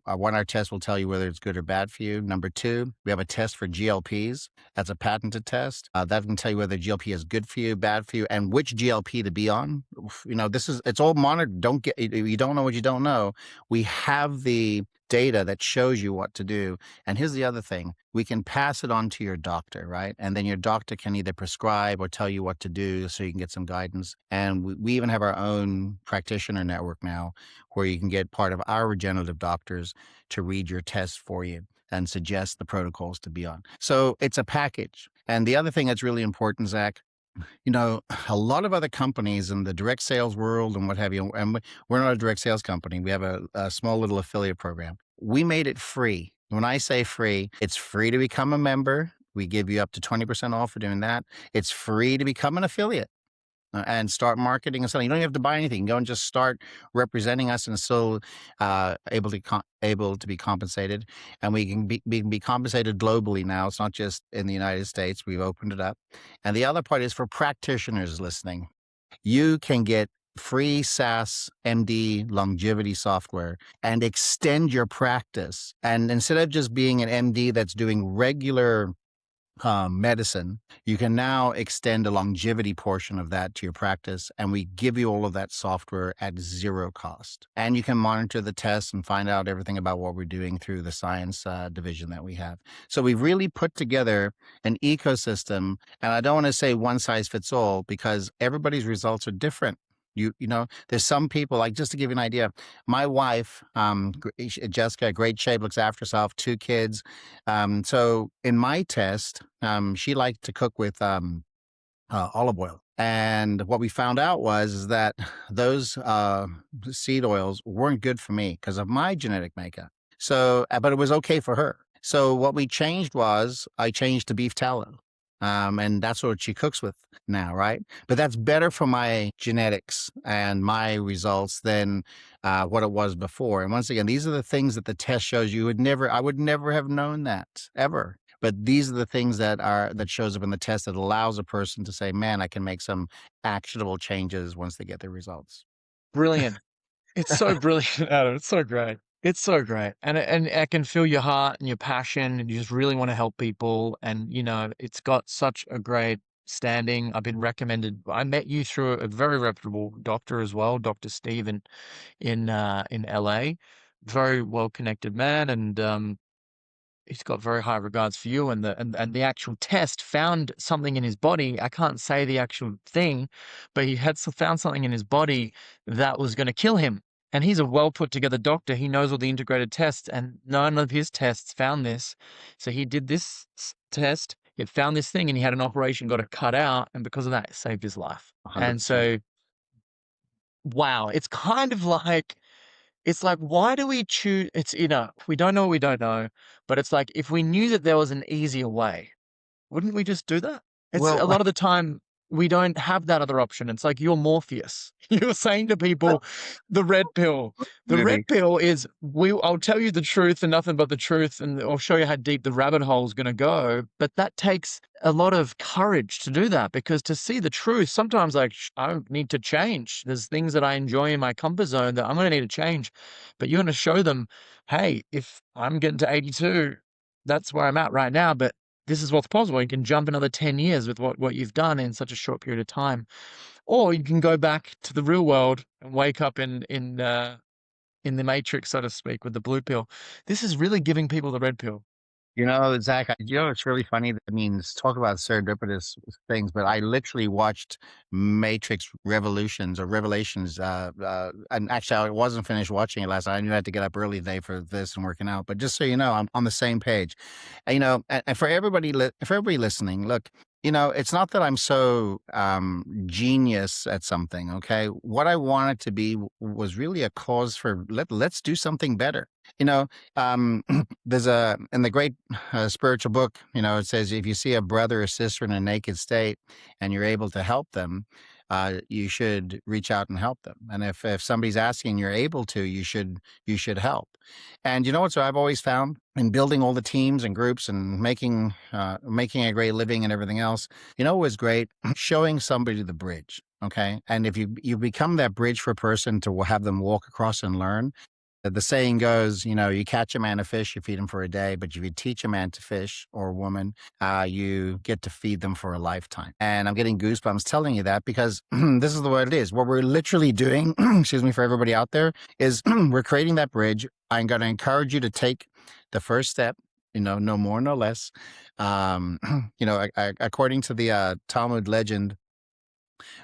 one, our test will tell you whether it's good or bad for you. Number two, we have a test for GLPs. That's a patented test. That can tell you whether GLP is good for you, bad for you, and which GLP to be on. It's all monitored. You don't know what you don't know. We have the data that shows you what to do. And here's the other thing. We can pass it on to your doctor, right? And then your doctor can either prescribe or tell you what to do so you can get some guidance. And we even have our own practitioner network now where you can get part of our regenerative doctors to read your tests for you and suggest the protocols to be on. So it's a package. And the other thing that's really important, Zach, a lot of other companies in the direct sales world and what have you, and we're not a direct sales company. We have a small little affiliate program. We made it free. When I say free, it's free to become a member. We give you up to 20% off for doing that. It's free to become an affiliate and start marketing and selling. You don't have to buy anything. Go and just start representing us and still able to be compensated. And we can be compensated globally now. It's not just in the United States. We've opened it up. And the other part is for practitioners listening. You can get free SaaS MD longevity software and extend your practice. And instead of just being an MD that's doing regular medicine, you can now extend a longevity portion of that to your practice, and we give you all of that software at zero cost. And you can monitor the tests and find out everything about what we're doing through the science division that we have. So we've really put together an ecosystem, and I don't want to say one size fits all because everybody's results are different. there's some people, like, just to give you an idea, my wife, Jessica, great shape, looks after herself, 2 kids. So in my test, she liked to cook with olive oil. And what we found out was is that those seed oils weren't good for me because of my genetic makeup. So, but it was okay for her. So what we changed was I changed to beef tallow. And that's what she cooks with now, right? But that's better for my genetics and my results than what it was before. And once again, these are the things that the test shows I would never have known that ever. But these are the things that shows up in the test that allows a person to say, man, I can make some actionable changes once they get the results. Brilliant. It's so brilliant, Adam. It's so great. It's so great. And I can feel your heart and your passion, and you just really want to help people. And, it's got such a great standing. I've been recommended. I met you through a very reputable doctor as well, Dr. Steve in LA. Very well connected man. And he's got very high regards for you, and the actual test found something in his body. I can't say the actual thing, but he had found something in his body that was going to kill him. And he's a well put together doctor. He knows all the integrated tests, and none of his tests found this. So he did this test. It found this thing, and he had an operation, got it cut out, and because of that, it saved his life. And 100%. so, wow, it's like, why do we choose? We don't know what we don't know, but it's like, if we knew that there was an easier way, wouldn't we just do that? It's a Well, lot of the time we don't have that other option. It's like you're Morpheus. You're saying to people, the red pill. The maybe. red pill is I'll tell you the truth and nothing but the truth, and I'll show you how deep the rabbit hole is going to go. But that takes a lot of courage to do that, because to see the truth, sometimes like I need to change. There's things that I enjoy in my comfort zone that I'm going to need to change. But you're going to show them, hey, if I'm getting to 82, that's where I'm at right now. But this is what's possible. You can jump another 10 years with what you've done in such a short period of time. Or you can go back to the real world and wake up in the matrix, so to speak, with the blue pill. This is really giving people the red pill. Zach, it's really funny. That means talk about serendipitous things, but I literally watched Matrix Revolutions or Revelations. And actually, I wasn't finished watching it last night. I knew I had to get up early today for this and working out. But just so you know, I'm on the same page. And, and for everybody listening, look, it's not that I'm so genius at something. Okay, what I wanted to be was really a cause for let's do something better. You know, there's in the great spiritual book, it says if you see a brother or sister in a naked state and you're able to help them, you should reach out and help them. And if somebody's asking, you're able to, you should help. And you know what? So I've always found in building all the teams and groups and making a great living and everything else, it was great showing somebody the bridge. Okay. And if you become that bridge for a person to have them walk across and learn, the saying goes, you catch a man a fish, you feed him for a day, but if you teach a man to fish or a woman, you get to feed them for a lifetime. And I'm getting goosebumps telling you that because this is the way it is. What we're literally doing, excuse me, for everybody out there, is we're creating that bridge. I'm going to encourage you to take the first step, no more, no less. According to the Talmud legend,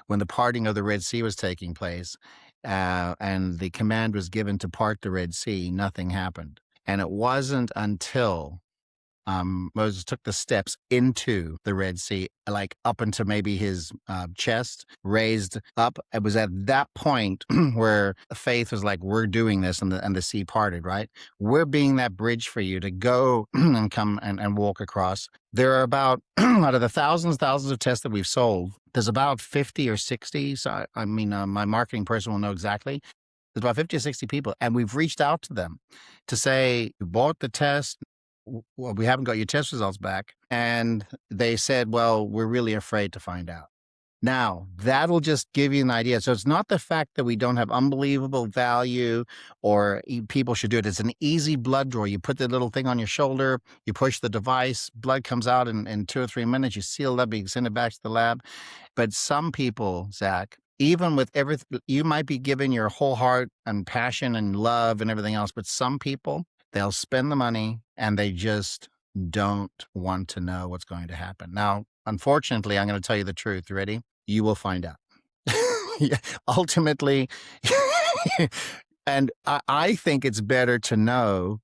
when the parting of the Red Sea was taking place, and the command was given to part the Red Sea, nothing happened. And it wasn't until Moses took the steps into the Red Sea, like up into maybe his chest, raised up. It was at that point where faith was like, we're doing this, and the sea parted, right? We're being that bridge for you to go and come and walk across. There are about, out of the thousands of tests that we've sold, there's about 50 or 60. So, my marketing person will know exactly. There's about 50 or 60 people, and we've reached out to them to say, you bought the test. Well, we haven't got your test results back. And they said, well, we're really afraid to find out. Now, that'll just give you an idea. So it's not the fact that we don't have unbelievable value or people should do it. It's an easy blood draw. You put the little thing on your shoulder, you push the device, blood comes out in 2 or 3 minutes, you seal it up, you send it back to the lab. But some people, Zach, even with everything, you might be giving your whole heart and passion and love and everything else, but some people, they'll spend the money and they just don't want to know what's going to happen. Now, unfortunately, I'm going to tell you the truth. Ready? You will find out. Yeah, ultimately, and I think it's better to know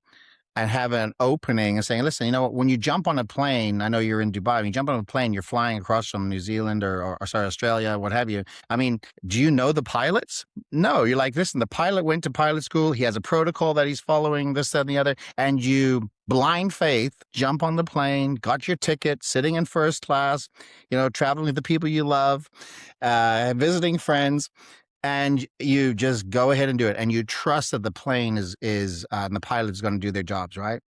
and have an opening and saying, listen, you know what, when you jump on a plane, I know you're in Dubai, when you jump on a plane, you're flying across from New Zealand or sorry, Australia, what have you. I mean, do you know the pilots? No, you're like, listen, the pilot went to pilot school. He has a protocol that he's following, this, that, and the other. And you blind faith, jump on the plane, got your ticket, sitting in first class, traveling with the people you love, visiting friends, and you just go ahead and do it, and you trust that the plane is and the pilot's going to do their jobs, right?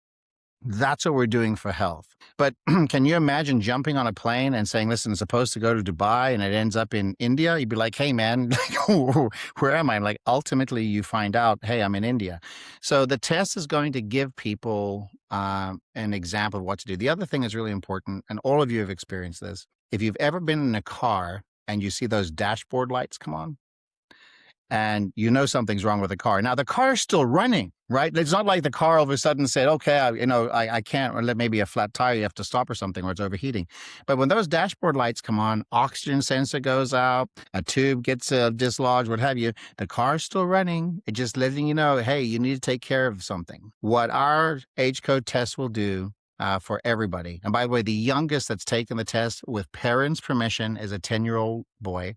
That's what we're doing for health. But can you imagine jumping on a plane and saying, listen, it's supposed to go to Dubai and it ends up in India? You'd be like, hey, man, where am I? Like, ultimately, you find out, hey, I'm in India. So the test is going to give people an example of what to do. The other thing is really important, and all of you have experienced this. If you've ever been in a car and you see those dashboard lights come on, and you know something's wrong with the car. Now, the car's still running, right? It's not like the car all of a sudden said, okay, I can't, or maybe a flat tire, you have to stop or something, or it's overheating. But when those dashboard lights come on, oxygen sensor goes out, a tube gets dislodged, what have you, the car's still running. It's just letting you know, hey, you need to take care of something. What our age code test will do for everybody. And by the way, the youngest that's taken the test with parents' permission is a 10-year-old boy.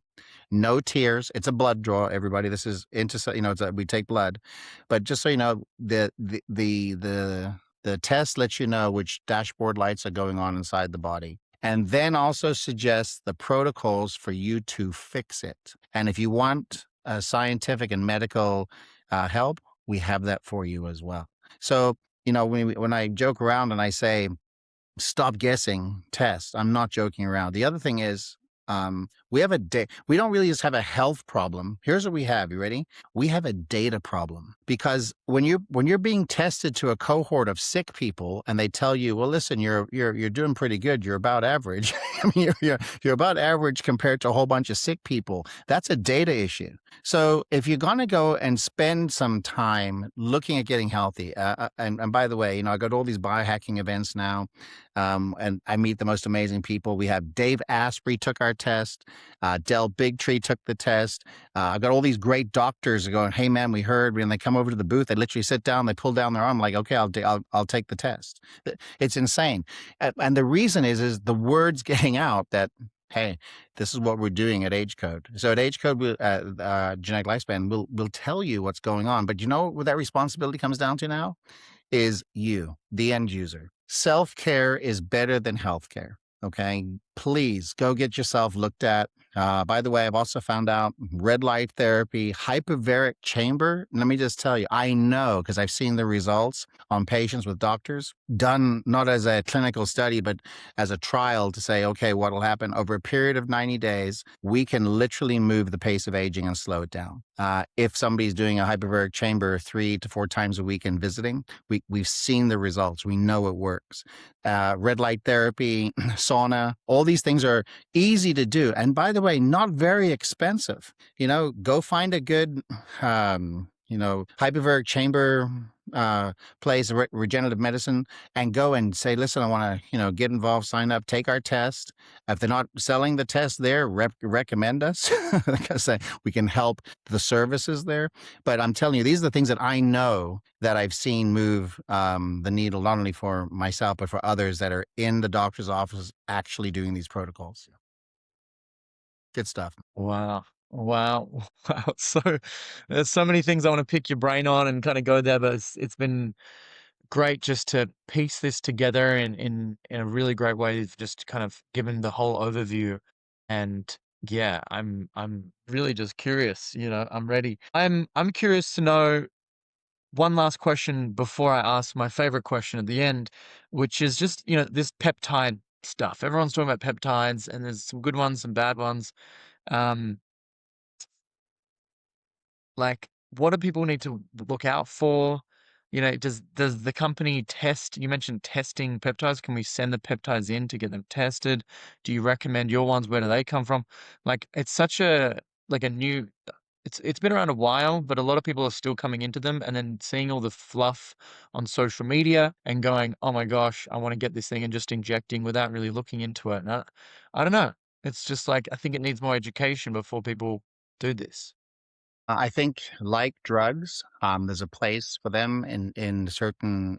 No tears. It's a blood draw, everybody. This is we take blood. But just so you know, the test lets you know which dashboard lights are going on inside the body. And then also suggests the protocols for you to fix it. And if you want scientific and medical help, we have that for you as well. So, when I joke around and I say, stop guessing, test, I'm not joking around. The other thing is, we don't really just have a health problem. Here's what we have. You ready? We have a data problem, because when you're being tested to a cohort of sick people and they tell you, well, listen, you're doing pretty good. You're about average. I mean, you're about average compared to a whole bunch of sick people. That's a data issue. So if you're going to go and spend some time looking at getting healthy, and by the way, I go to all these biohacking events now, and I meet the most amazing people. We have Dave Asprey took our test. Del Bigtree took the test. I've got all these great doctors going, hey, man, we heard. When they come over to the booth, they literally sit down, they pull down their arm, like, okay, I'll take the test. It's insane. And the reason is the word's getting out that, hey, this is what we're doing at Age Code. So at Age Code, Genetic Lifespan, we'll tell you what's going on. But you know what that responsibility comes down to now? Is you, the end user. Self-care is better than healthcare. Okay, please go get yourself looked at. By the way, I've also found out red light therapy, hyperbaric chamber. Let me just tell you, I know because I've seen the results on patients with doctors, done not as a clinical study, but as a trial to say, okay, what will happen over a period of 90 days? We can literally move the pace of aging and slow it down. If somebody's doing a hyperbaric chamber 3 to 4 times a week and visiting, we've seen the results. We know it works. Red light therapy, sauna, all these things are easy to do. And by the way, not very expensive. Go find a good, hyperbaric chamber place, regenerative medicine, and go and say, listen, I want to, get involved, sign up, take our test. If they're not selling the test there, recommend us because we can help the services there. But I'm telling you, these are the things that I know that I've seen move the needle, not only for myself, but for others that are in the doctor's office actually doing these protocols. Good stuff. Wow. Wow. Wow. So there's so many things I want to pick your brain on and kind of go there, but it's been great just to piece this together in a really great way. You've just kind of given the whole overview. And yeah, I'm really just curious, I'm ready. I'm curious to know one last question before I ask my favorite question at the end, which is just, this peptide stuff. Everyone's talking about peptides, and there's some good ones, some bad ones. Um, Like, what do people need to look out for? Does the company test? You mentioned testing peptides. Can we send the peptides in to get them tested? Do you recommend your ones? Where do they come from? Like, it's such a like a new. It's been around a while, but a lot of people are still coming into them and then seeing all the fluff on social media and going, "Oh my gosh, I want to get this thing," and just injecting without really looking into it. And I don't know. It's just like I think it needs more education before people do this? I think, like drugs, there's a place for them in certain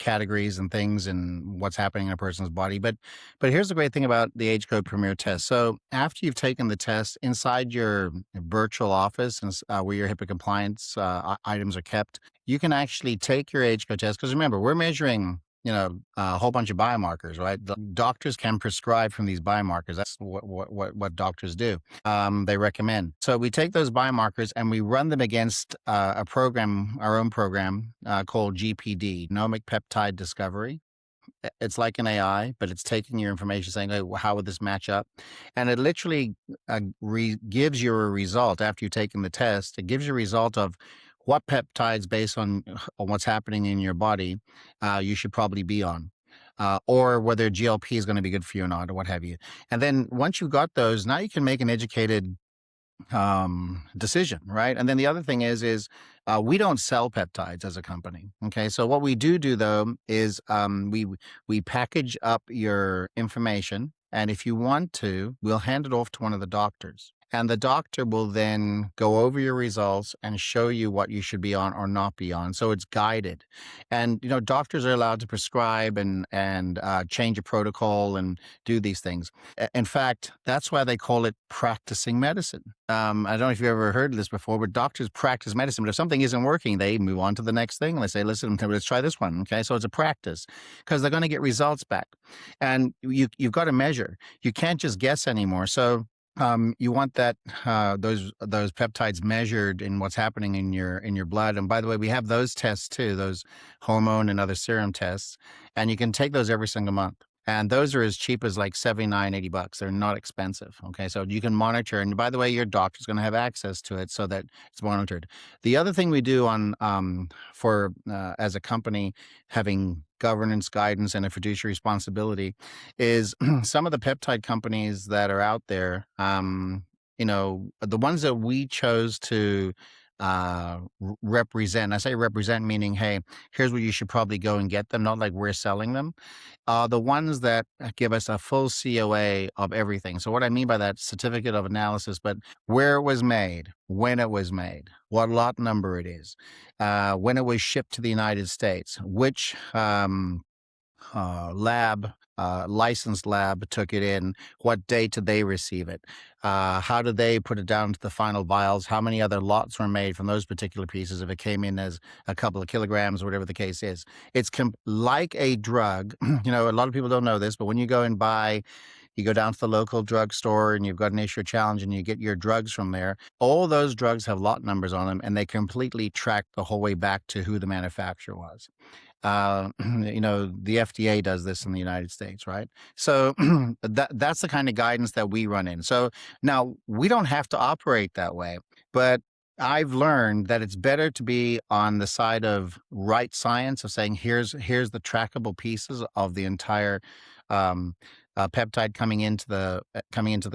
categories and things and what's happening in a person's body. But here's the great thing about the Age Code Premier test. So after you've taken the test inside your virtual office and where your HIPAA compliance items are kept, you can actually take your Age Code test. Because remember, we're measuring a whole bunch of biomarkers, right? The doctors can prescribe from these biomarkers. That's what doctors do. They recommend. So we take those biomarkers and we run them against a program, our own program called GPD, Genomic Peptide Discovery. It's like an AI, but it's taking your information, saying, "Oh, how would this match up?" And it literally gives you a result after you've taken the test. It gives you a result of what peptides, based on what's happening in your body, you should probably be on. Or whether GLP is going to be good for you or not, or what have you. And then once you've got those, now you can make an educated decision, right? And then the other thing is we don't sell peptides as a company. Okay, so what we do though is we package up your information, and if you want to, we'll hand it off to one of the doctors. And the doctor will then go over your results and show you what you should be on or not be on. So it's guided. And doctors are allowed to prescribe and change a protocol and do these things. In fact, that's why they call it practicing medicine. I don't know if you've ever heard of this before, but doctors practice medicine. But if something isn't working, they move on to the next thing. They say, listen, let's try this one. Okay, so it's a practice because they're going to get results back. And you've got to measure. You can't just guess anymore. So you want that those peptides measured in what's happening in your blood. And by the way, we have those tests too, those hormone and other serum tests, and you can take those every single month. And those are as cheap as like $79, $80. They're not expensive. Okay, so you can monitor. And by the way, your doctor's going to have access to it so that it's monitored. The other thing we do for as a company, having governance, guidance, and a fiduciary responsibility, is some of the peptide companies that are out there. The ones that we chose to represent. I say represent meaning, hey, here's where you should probably go and get them. Not like we're selling them. The ones that give us a full COA of everything. So what I mean by that, certificate of analysis, but where it was made, when it was made, what lot number it is, when it was shipped to the United States, which licensed lab took it in, what date did they receive it, how did they put it down to the final vials, how many other lots were made from those particular pieces if it came in as a couple of kilograms or whatever the case is. It's like a drug. A lot of people don't know this, but when you go down to the local drugstore and you've got an issue or challenge and you get your drugs from there, all those drugs have lot numbers on them and they completely track the whole way back to who the manufacturer was. The FDA does this in the United States, right? So that's the kind of guidance that we run in. So now we don't have to operate that way, but I've learned that it's better to be on the side of right science, of saying here's the trackable pieces of the entire peptide coming into the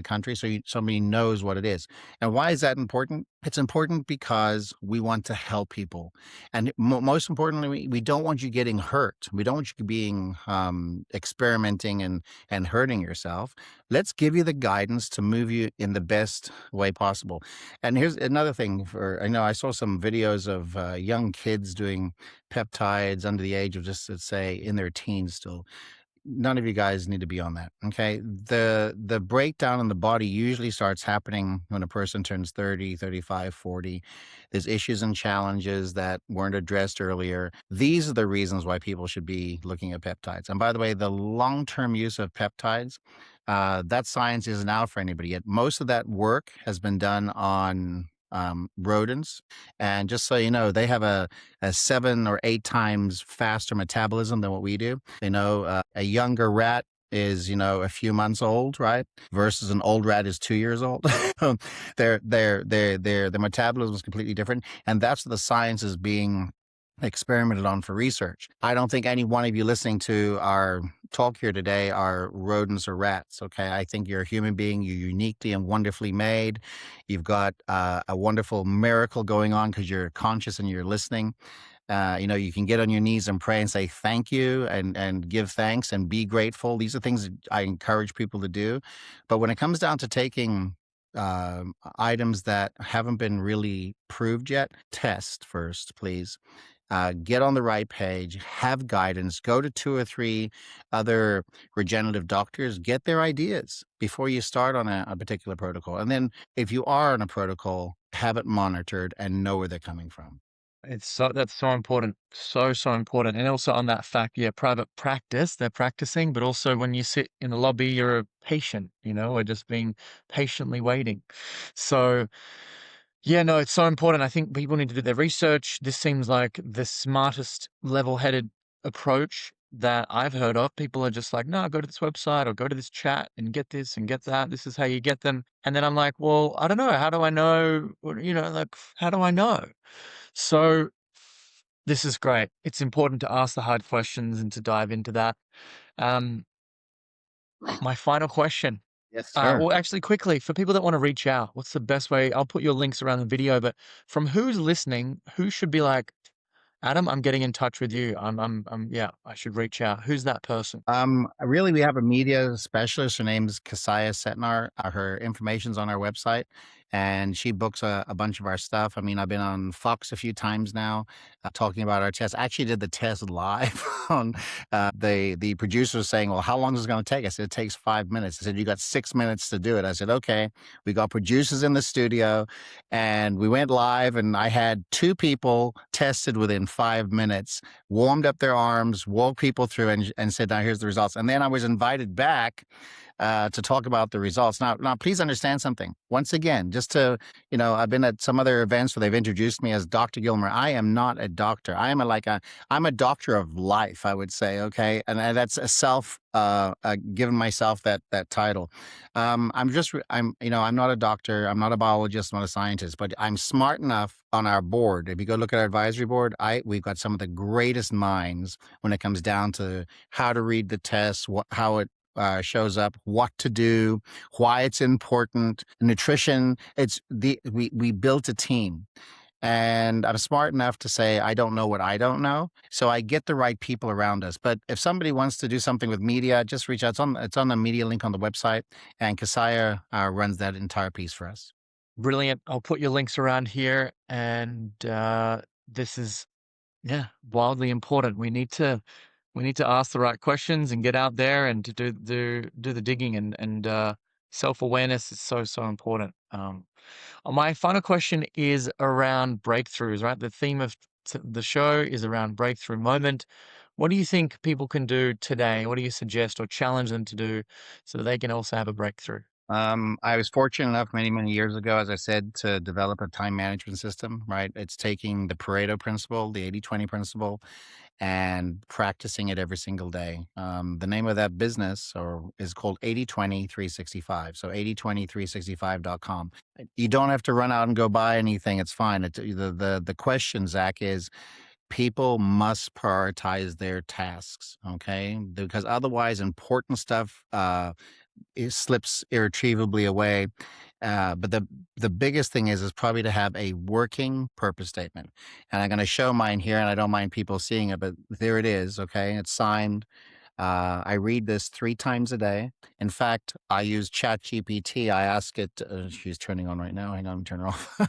country, so somebody knows what it is. And why is that important? It's important because we want to help people, and most importantly, we don't want you getting hurt. We don't want you being experimenting and hurting yourself. Let's give you the guidance to move you in the best way possible. And here's another thing. I saw some videos of young kids doing peptides under the age of, just let's say, in their teens still. None of you guys need to be on that. Okay. The breakdown in the body usually starts happening when a person turns 30, 35, 40. There's issues and challenges that weren't addressed earlier. These are the reasons why people should be looking at peptides. And by the way, the long-term use of peptides, that science isn't out for anybody yet. Most of that work has been done on rodents. And just so you know, they have a 7 or 8 times faster metabolism than what we do. A younger rat is, a few months old, right? Versus an old rat is 2 years old. Their metabolism is completely different. And that's what the science is being experimented on for research. I don't think any one of you listening to our talk here today are rodents or rats. Okay. I think you're a human being. You're uniquely and wonderfully made. You've got a wonderful miracle going on because you're conscious and you're listening. You can get on your knees and pray and say thank you and give thanks and be grateful. These are things that I encourage people to do. But when it comes down to taking items that haven't been really proved yet, test first, please. Get on the right page, have guidance, go to 2 or 3 other regenerative doctors, get their ideas before you start on a particular protocol. And then if you are on a protocol, have it monitored and know where they're coming from. That's so important. So important. And also on that fact, yeah, private practice, they're practicing, but also when you sit in the lobby, you're a patient, or just being patiently waiting. So yeah, no, it's so important. I think people need to do their research. This seems like the smartest, level-headed approach that I've heard of. People are just like, no, go to this website or go to this chat and get this and get that. This is how you get them. And then I'm like, well, I don't know. How do I know? Like, how do I know? So this is great. It's important to ask the hard questions and to dive into that. Um, my final question. Yes, sir. Well, actually, quickly, for people that want to reach out, what's the best way? I'll put your links around the video, but from who's listening, who should be like, Adam, I'm getting in touch with you. Yeah, I should reach out. Who's that person? Really, we have a media specialist. Her name's Kasaya Setnar. Her information's on our website, and she books a bunch of our stuff. I mean, I've been on Fox a few times now, talking about our test. I actually did the test live on the producer was saying, "Well, how long is it going to take?" I said, "It takes 5 minutes." I said, "You got 6 minutes to do it." I said, "Okay." We got producers in the studio, and we went live, and I had 2 people tested within 5 minutes, warmed up their arms, walked people through, and said, "Now here's the results." And then I was invited back to talk about the results. Now, please understand something. Once again, just to I've been at some other events where they've introduced me as Dr. Gilmer. I am not a doctor. I'm a doctor of life, I would say. Okay, and that's a self. Given myself that title. I'm not a doctor. I'm not a biologist. I'm not a scientist, but I'm smart enough on our board. If you go look at our advisory board, we've got some of the greatest minds when it comes down to how to read the test, how it shows up, what to do, why it's important, nutrition. We built a team. And I'm smart enough to say, I don't know what I don't know. So I get the right people around us. But if somebody wants to do something with media, just reach out. It's on the media link on the website. And Kasaya runs that entire piece for us. Brilliant. I'll put your links around here. And this is, yeah, wildly important. We need to ask the right questions and get out there and to do the digging and self-awareness is so important. My final question is around breakthroughs, right? The theme of the show is around breakthrough moment. What do you think people can do today? What do you suggest or challenge them to do so that they can also have a breakthrough? I was fortunate enough many years ago, as I said, to develop a time management system, right? It's taking the Pareto principle, the 80/20 principle, and practicing it every single day. The name of that business is called 80/20/365. So 80/20/365.com. You don't have to run out and go buy anything. It's fine. The question, Zach, is people must prioritize their tasks, okay? Because otherwise important stuff it slips irretrievably away. But the biggest thing is probably to have a working purpose statement. And I'm going to show mine here, and I don't mind people seeing it, but there it is. Okay, it's signed. I read this 3 times a day. In fact, I use ChatGPT. I ask it. She's turning on right now. Hang on, turn her off.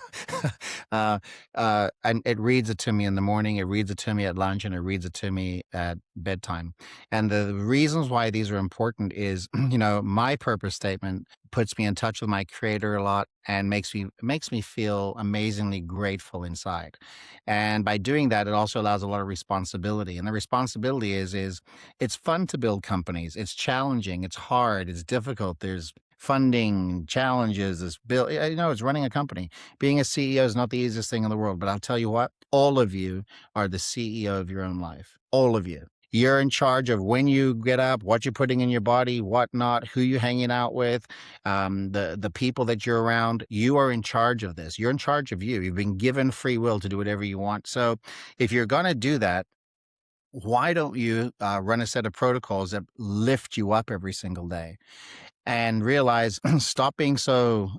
And it reads it to me in the morning. It reads it to me at lunch, and it reads it to me at bedtime. And the reasons why these are important is, my purpose statement puts me in touch with my creator a lot and makes me feel amazingly grateful inside. And by doing that, it also allows a lot of responsibility. And the responsibility is it's fun to build companies. It's challenging. It's hard. It's difficult. There's funding challenges. It's running a company. Being a CEO is not the easiest thing in the world, but I'll tell you what, all of you are the CEO of your own life. All of you. You're in charge of when you get up, what you're putting in your body, what not, who you're hanging out with, the people that you're around. You are in charge of this. You're in charge of you. You've been given free will to do whatever you want. So if you're going to do that, why don't you run a set of protocols that lift you up every single day and realize, stop being so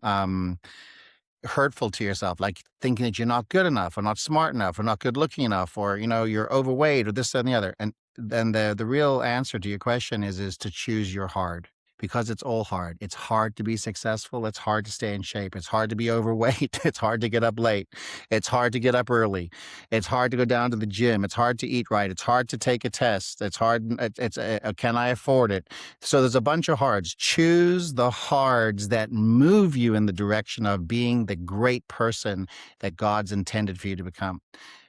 hurtful to yourself, like thinking that you're not good enough or not smart enough or not good looking enough, or, you're overweight or this, that, and the other. And then the real answer to your question is to choose your hard. because it's all hard. It's hard to be successful. It's hard to stay in shape. It's hard to be overweight. It's hard to get up late. It's hard to get up early. It's hard to go down to the gym. It's hard to eat right. It's hard to take a test. It's hard. Can I afford it? So there's a bunch of hards. Choose the hards that move you in the direction of being the great person that God's intended for you to become,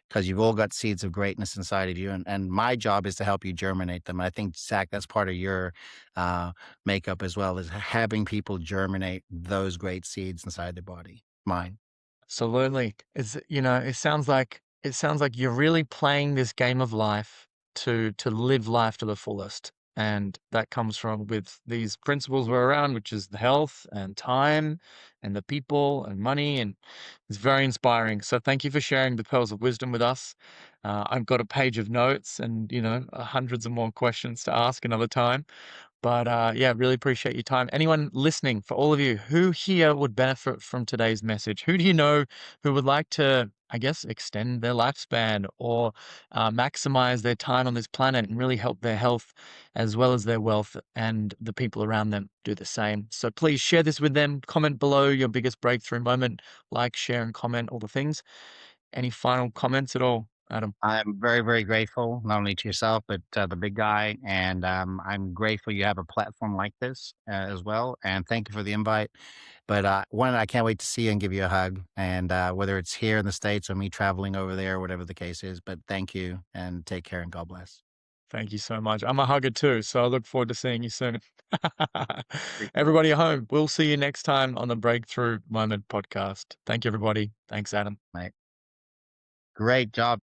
because you've all got seeds of greatness inside of you. And my job is to help you germinate them. And I think, Zach, that's part of your makeup as well, is having people germinate those great seeds inside their body. Mine. Absolutely. It sounds like you're really playing this game of life to live life to the fullest. And that comes from with these principles we're around, which is the health and time and the people and money. And it's very inspiring. So thank you for sharing the pearls of wisdom with us. I've got a page of notes and, hundreds of more questions to ask another time. But yeah, really appreciate your time. Anyone listening, for all of you, who here would benefit from today's message? Who do you know who would like to, I guess, extend their lifespan or maximize their time on this planet and really help their health as well as their wealth and the people around them do the same? So please share this with them. Comment below your biggest breakthrough moment. Like, share, and comment, all the things. Any final comments at all, Adam? I'm very, very grateful, not only to yourself, but the big guy. And I'm grateful you have a platform like this as well. And thank you for the invite. But one, I can't wait to see you and give you a hug. And whether it's here in the States or me traveling over there, whatever the case is. But thank you and take care and God bless. Thank you so much. I'm a hugger too, so I look forward to seeing you soon. Appreciate it, Everybody at home, we'll see you next time on the Breakthrough Moment podcast. Thank you, everybody. Thanks, Adam. mate. Great job.